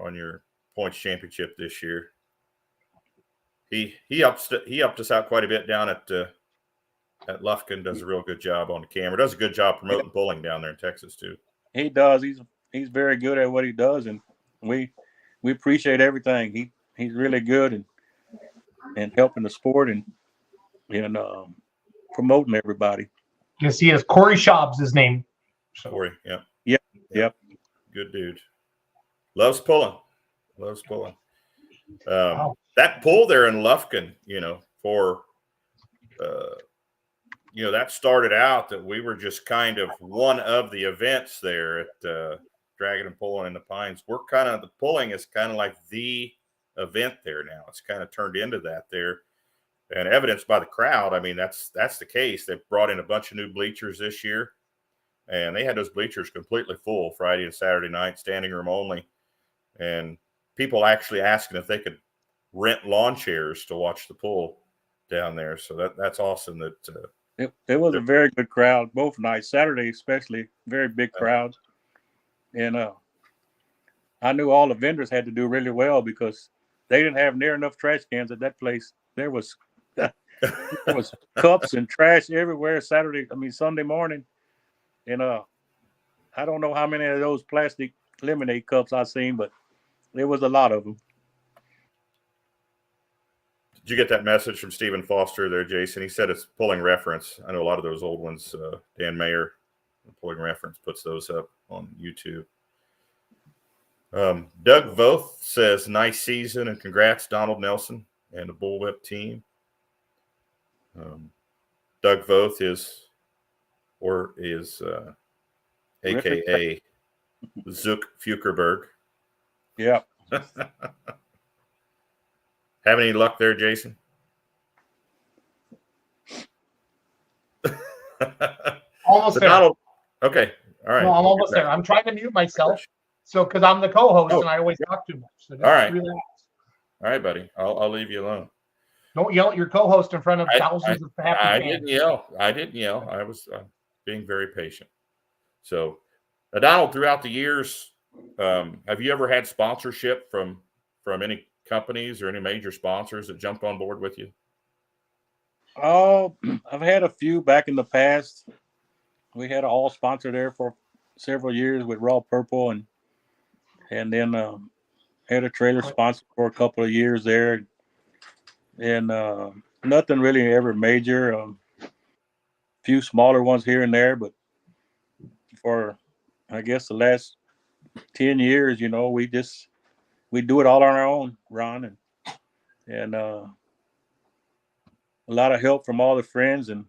S1: on your points championship this year. He upped us out quite a bit down at Lufkin. Does a real good job on the camera. Does a good job promoting pulling down there in Texas too.
S3: He does. He's very good at what he does, and we appreciate everything. He's really good and helping the sport and promoting everybody.
S2: You see, it's Corey Schaub's his name. So.
S1: Corey, yep. Good dude. Loves pulling.
S2: Wow.
S1: That pull there in Lufkin, that started out that we were just kind of one of the events there at Dragging and Pulling in the Pines. We're kind of, the pulling is kind of like the event there now. It's kind of turned into that there, and evidenced by the crowd. I mean, that's the case. They've brought in a bunch of new bleachers this year, and they had those bleachers completely full Friday and Saturday night, standing room only, and people actually asking if they could rent lawn chairs to watch the pull down there. So that's awesome. That
S3: it was a very good crowd both nights. Saturday especially, very big crowd. And I knew all the vendors had to do really well because they didn't have near enough trash cans at that place. There was cups and trash everywhere Sunday morning. And I don't know how many of those plastic lemonade cups I've seen, but there was a lot of them.
S1: Did you get that message from Stephen Foster there, Jason? He said it's Pulling Reference. I know a lot of those old ones. Dan Mayer, Pulling Reference, puts those up on YouTube. Doug Voth says, nice season and congrats, Donald Nelson. and the Bullwhip team. Doug Voth is AKA Zook Fukerberg.
S3: Yeah.
S1: Have any luck there, Jason?
S2: Almost there.
S1: Donald, okay. All right.
S2: No, I'm almost there. I'm trying to mute myself. So, because I'm the co-host and I always talk too much. So just
S1: All right.
S2: relax.
S1: All right, buddy. I'll leave you alone.
S2: Don't yell at your co-host in front of thousands of happy
S1: I
S2: fans.
S1: didn't yell. I didn't yell. I was being very patient. So, Donald, throughout the years, have you ever had sponsorship from any companies or any major sponsors that jumped on board with you?
S3: Oh, I've had a few back in the past. We had an all sponsor there for several years with Raw Purple, and then had a trailer sponsor for a couple of years there, and nothing really ever major. A few smaller ones here and there, but for I guess the last 10 years, we do it all on our own, Ron, and a lot of help from all the friends and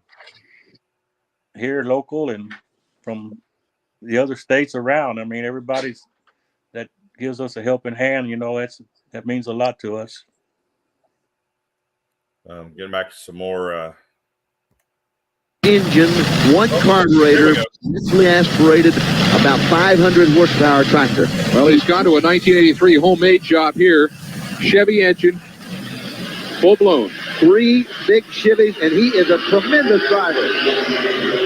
S3: here local and from the other states around. I mean, everybody's that gives us a helping hand. That means a lot to us.
S1: Getting back to some more.
S8: Engine, one carburetor, naturally aspirated, about 500 horsepower tractor.
S9: Well, he's gone to a 1983 homemade job here. Chevy engine, full blown.
S8: 3 big Chevys, and he is a tremendous driver.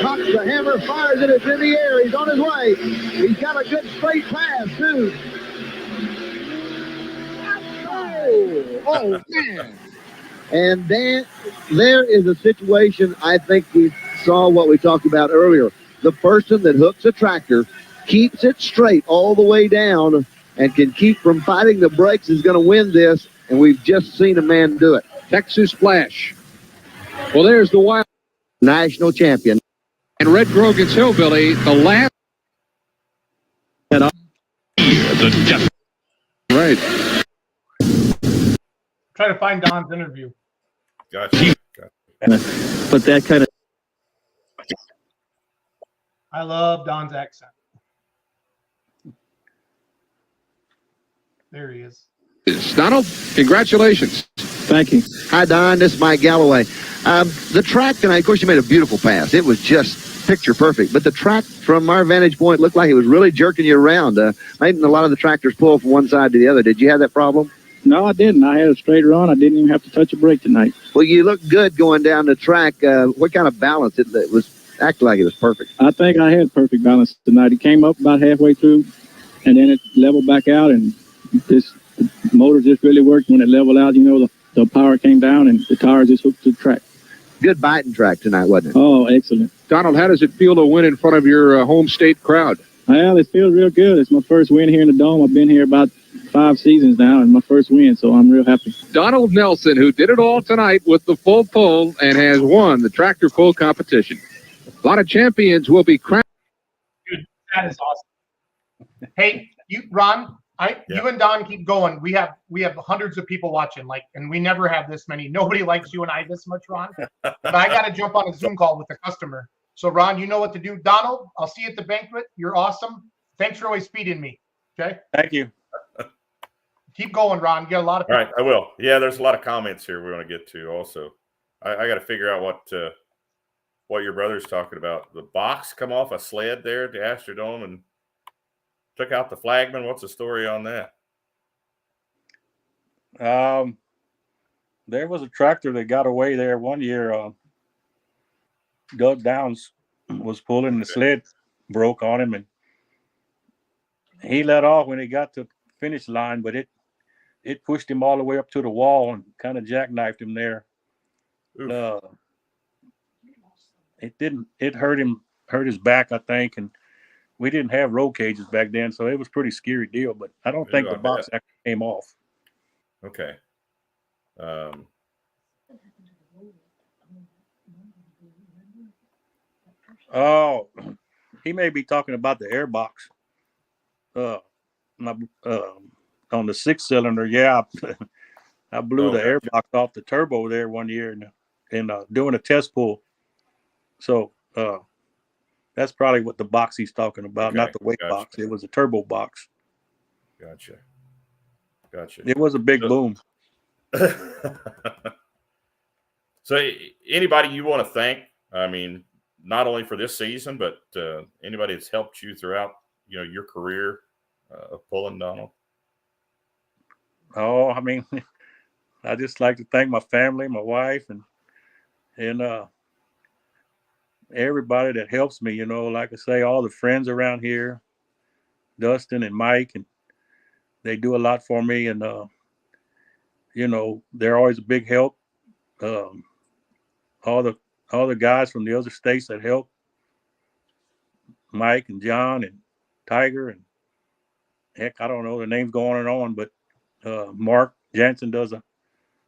S8: Cocks the hammer, fires it, it's in the air. He's on his way. He's got a good straight pass, too. Oh man. And then there is a situation, I think we saw what we talked about earlier. The person that hooks a tractor, keeps it straight all the way down, and can keep from fighting the brakes is going to win this, and we've just seen a man do it.
S9: Texas Splash. Well, there's the wild
S8: National champion.
S9: and Red Grogan's Hillbilly, the last. Right.
S2: Try to find Don's interview.
S1: Gotcha.
S8: But that kind of.
S2: I love Don's accent. There he is.
S9: Donald, congratulations.
S8: Thank you. Hi, Don. This is Mike Galloway. The track tonight, of course, you made a beautiful pass. It was just picture perfect. But the track, from our vantage point, looked like it was really jerking you around. Making a lot of the tractors pull from one side to the other. Did you have that problem?
S7: No, I didn't. I had a straight run. I didn't even have to touch a brake tonight.
S8: Well, you looked good going down the track. What kind of balance? It was acted like it was perfect.
S7: I think I had perfect balance tonight. It came up about halfway through, and then it leveled back out, and the motor just really worked when it leveled out. The power came down, and the tires just hooked to the track.
S8: Good biting track tonight, wasn't it?
S7: Oh, excellent.
S9: Donald, how does it feel to win in front of your home state crowd?
S7: Well, it feels real good. It's my first win here in the Dome. I've been here about 5 seasons now, and my first win, so I'm real happy.
S9: Donald Nelson, who did it all tonight with the full pull and has won the tractor pull competition. A lot of champions will be crowned.
S2: Dude, that is awesome. Hey, Ron, you and Don keep going. We have hundreds of people watching, and we never have this many. Nobody likes you and I this much, Ron. But I got to jump on a Zoom call with the customer. So, Ron, you know what to do. Donald, I'll see you at the banquet. You're awesome. Thanks for always feeding me. Okay?
S3: Thank you.
S2: Keep going, Ron. You got a lot of people.
S1: All right, I will. Yeah, there's a lot of comments here we want to get to also. I got to figure out what your brother's talking about. The box come off a sled there at the Astrodome and took out the flagman. What's the story on that?
S3: There was a tractor that got away there one year. Doug Downs was pulling, the sled broke on him, and he let off when he got to the finish line, but it pushed him all the way up to the wall and kind of jackknifed him there. It hurt his back, I think, and we didn't have roll cages back then, so it was a pretty scary deal, but I don't think the box actually came off.
S1: Okay.
S3: Oh, he may be talking about the air box. On the 6-cylinder, yeah. I blew the
S1: gotcha.
S3: airbox off the turbo there one year and doing a test pull. So that's probably what the box he's talking about,
S1: Okay,
S3: not the weight
S1: gotcha.
S3: box. It was a turbo box.
S1: Gotcha.
S3: It was a big boom.
S1: So anybody you want to thank, I mean, not only for this season, but anybody that's helped you throughout, your career of pulling, Donald?
S3: Oh, I mean, I just like to thank my family, my wife, and everybody that helps me, like I say, all the friends around here, Dustin and Mike, and they do a lot for me. And, they're always a big help. All the guys from the other states that help, Mike and John and Tiger, and heck, I don't know, the names go on and on, but Mark Jansen does a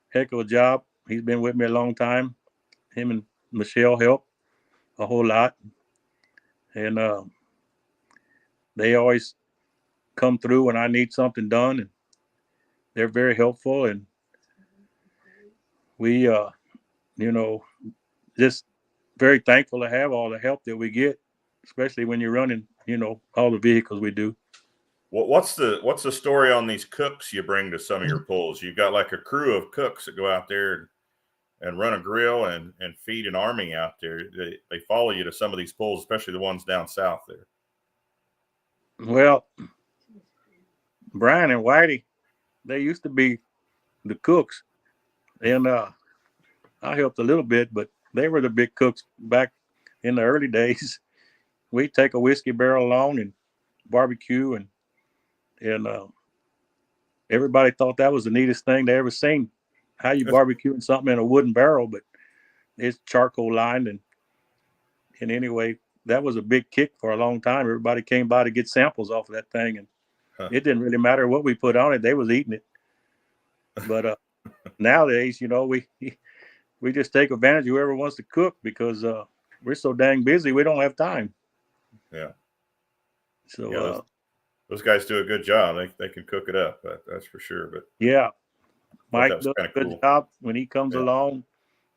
S3: heck of a job. He's been with me a long time. Him and Michelle help a whole lot. And they always come through when I need something done, and they're very helpful. And we, just very thankful to have all the help that we get, especially when you're running, all the vehicles we do.
S1: What's the story on these cooks you bring to some of your pulls? You got like a crew of cooks that go out there and run a grill and feed an army out there. They follow you to some of these pulls, especially the ones down south there.
S3: Well, Brian and Whitey, they used to be the cooks, and I helped a little bit, but they were the big cooks back in the early days. We'd take a whiskey barrel along and barbecue, and everybody thought that was the neatest thing they ever seen. How you barbecuing something in a wooden barrel, but it's charcoal lined, and anyway, that was a big kick for a long time. Everybody came by to get samples off of that thing, and it didn't really matter what we put on it; they was eating it. But nowadays, we just take advantage of whoever wants to cook because we're so dang busy, we don't have time.
S1: Yeah.
S3: So
S1: yeah, those guys do a good job. They can cook it up, that's for sure. But
S3: yeah, Mike does a good
S1: cool
S3: job when he comes along.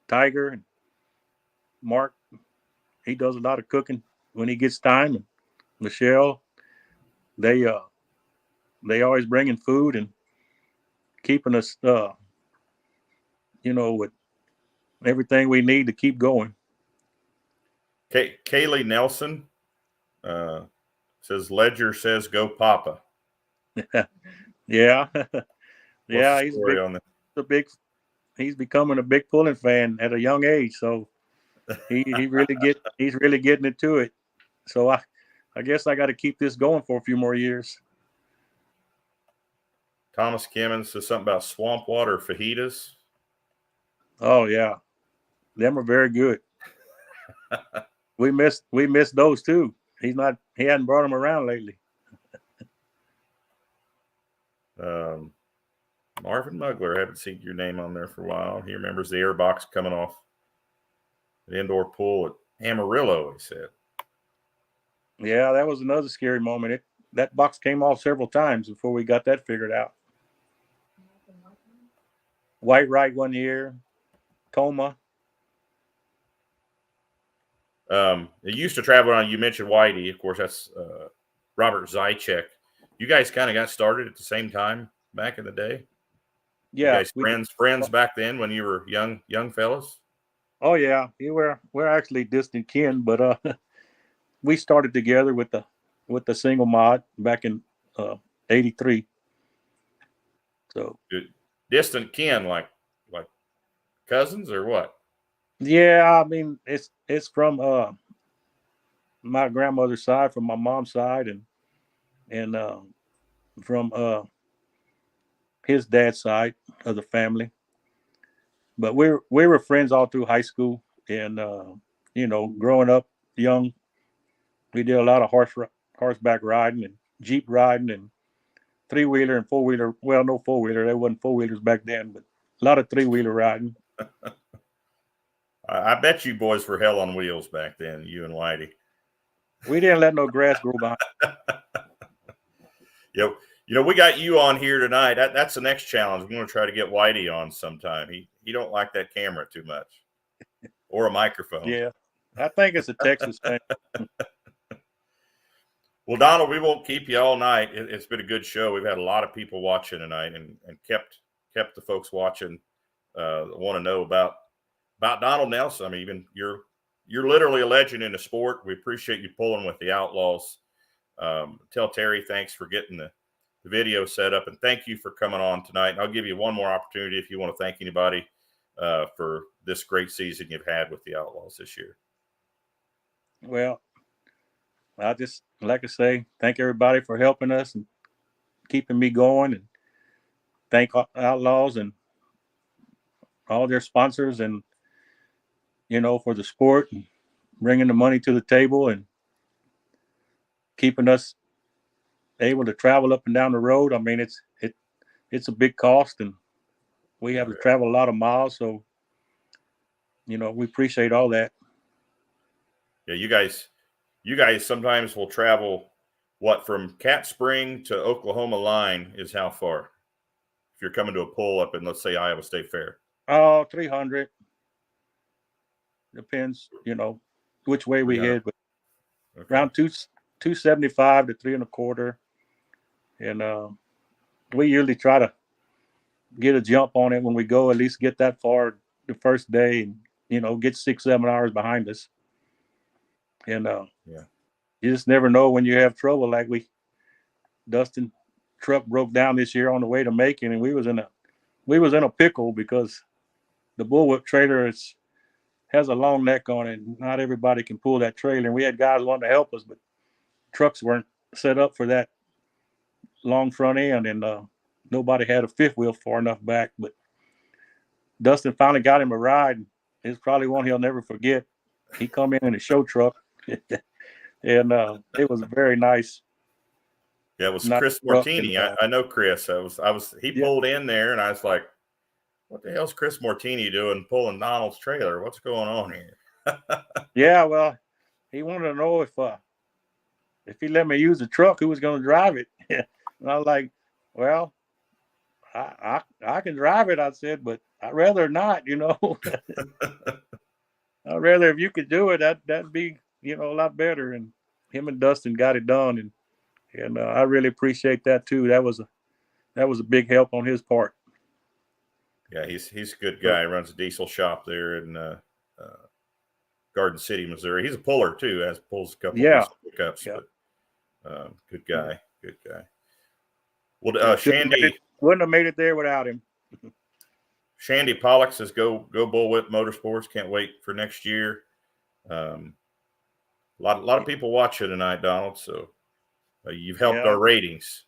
S3: Tiger and Mark, he does a lot of cooking when he gets time. And Michelle, they always bringing food and keeping us, with everything we need to keep going.
S1: Kaylee Nelson says Ledger says go Papa.
S3: Yeah. Yeah, he's becoming a big pulling fan at a young age. So he's really getting into it. So I guess I got to keep this going for a few more years.
S1: Thomas Kimmons says something about swamp water fajitas.
S3: Oh yeah, them are very good. We missed those too. He hadn't brought them around lately.
S1: Marvin Mugler, haven't seen your name on there for a while. He remembers the airbox coming off the indoor pool at Amarillo, he said.
S3: Yeah, that was another scary moment. That box came off several times before we got that figured out. White one year, Toma.
S1: It used to travel around. You mentioned Whitey, of course. That's Robert Zychek. You guys kind of got started at the same time back in the day.
S3: Yeah,
S1: you guys friends back then when you were young fellas.
S3: Oh yeah, we're actually distant kin, but we started together with the single mod back in '83. So
S1: distant kin, like cousins or what?
S3: Yeah, I mean it's from my grandmother's side, from my mom's side, and from his dad's side of the family. But we were friends all through high school, and growing up young, we did a lot of horseback riding and Jeep riding and 3-wheeler and 4-wheeler. Well, no 4-wheeler. There wasn't 4-wheelers back then, but a lot of 3-wheeler riding.
S1: I bet you boys were hell on wheels back then, you and Whitey.
S3: We didn't let no grass grow behind.
S1: Yep. You know, we got you on here tonight. That's the next challenge. We're going to try to get Whitey on sometime. He don't like that camera too much, or a microphone.
S3: Yeah, I think it's a Texas thing.
S1: Well, Donald, we won't keep you all night. It's been a good show. We've had a lot of people watching tonight, and kept the folks watching want to know about Donald Nelson. I mean, even you're literally a legend in the sport. We appreciate you pulling with the Outlaws. Tell Terry thanks for getting the video set up, and thank you for coming on tonight. And I'll give you one more opportunity if you want to thank anybody for this great season you've had with the Outlaws this year.
S3: Well, I just like to say thank everybody for helping us and keeping me going, and thank Outlaws and all their sponsors, and for the sport and bringing the money to the table and keeping us able to travel up and down the road. I mean, it's a big cost, and we have to travel a lot of miles. So, we appreciate all that.
S1: Yeah, you guys sometimes will travel, from Cat Spring to Oklahoma line is how far? If you're coming to a pull up in, let's say, Iowa State Fair.
S3: 300. Depends, which way we head, but around 275 to 325. And we usually try to get a jump on it when we go, at least get that far the first day, and, get 6-7 hours behind us. And you just never know when you have trouble. Like Dustin truck broke down this year on the way to Macon, and we was in a pickle because the bullwhip trailer has a long neck on it. Not everybody can pull that trailer, and we had guys wanting to help us, but trucks weren't set up for that long front end, and nobody had a fifth wheel far enough back. But Dustin finally got him a ride. It's probably one he'll never forget. He come in a show truck, and it was very nice.
S1: Yeah, it was Chris Martini. I know Chris. He pulled in there, and I was like, what the hell's Chris Martini doing pulling Donald's trailer? What's going on here?
S3: Yeah, well, he wanted to know if he let me use the truck, who was going to drive it. And I was like, well, I can drive it, I said, but I'd rather not, I'd rather if you could do it, that'd be, a lot better. And him and Dustin got it done, and I really appreciate that too. That was a big help on his part.
S1: Yeah, he's a good guy. He runs a diesel shop there in Garden City, Missouri. He's a puller too. Pulls a couple of pickups.
S3: Yeah.
S1: But, good guy. Good guy. Well, Shandy
S3: wouldn't have made it there without him.
S1: Shandy Pollock says, "Go Bullwhip Motorsports! Can't wait for next year." A lot of people watching tonight, Donald. So you've helped our ratings.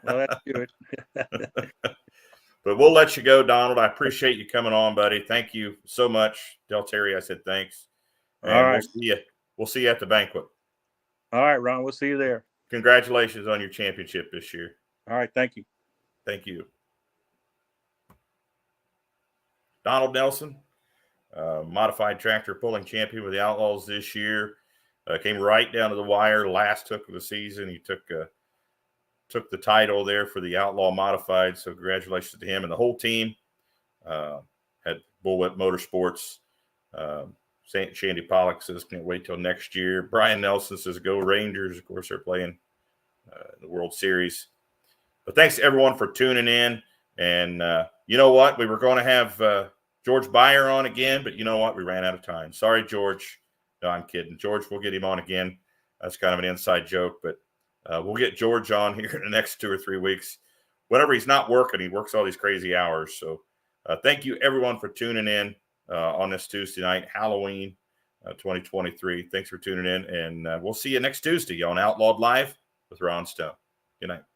S3: Well, that's good.
S1: But we'll let you go, Donald. I appreciate you coming on, buddy. Thank you so much. Tell Terry I said thanks. And
S3: all right.
S1: We'll see you at the banquet.
S3: All right, Ron. We'll see you there.
S1: Congratulations on your championship this year.
S3: All right. Thank you.
S1: Thank you. Donald Nelson, modified tractor pulling champion with the Outlaws this year. Came right down to the wire, last hook of the season. He took the title there for the Outlaw Modified. So congratulations to him and the whole team at Bullwhip Motorsports. Shandy Pollock says, can't wait till next year. Brian Nelson says, go Rangers. Of course, they're playing the World Series. But thanks to everyone for tuning in. And you know what? We were going to have George Beyer on again, but you know what? We ran out of time. Sorry, George. No, I'm kidding. George, we'll get him on again. That's kind of an inside joke, but we'll get George on here in the next 2 or 3 weeks. Whenever he's not working, he works all these crazy hours. So thank you, everyone, for tuning in on this Tuesday night, Halloween 2023. Thanks for tuning in, and we'll see you next Tuesday on Outlawed Live with Ron Stone. Good night.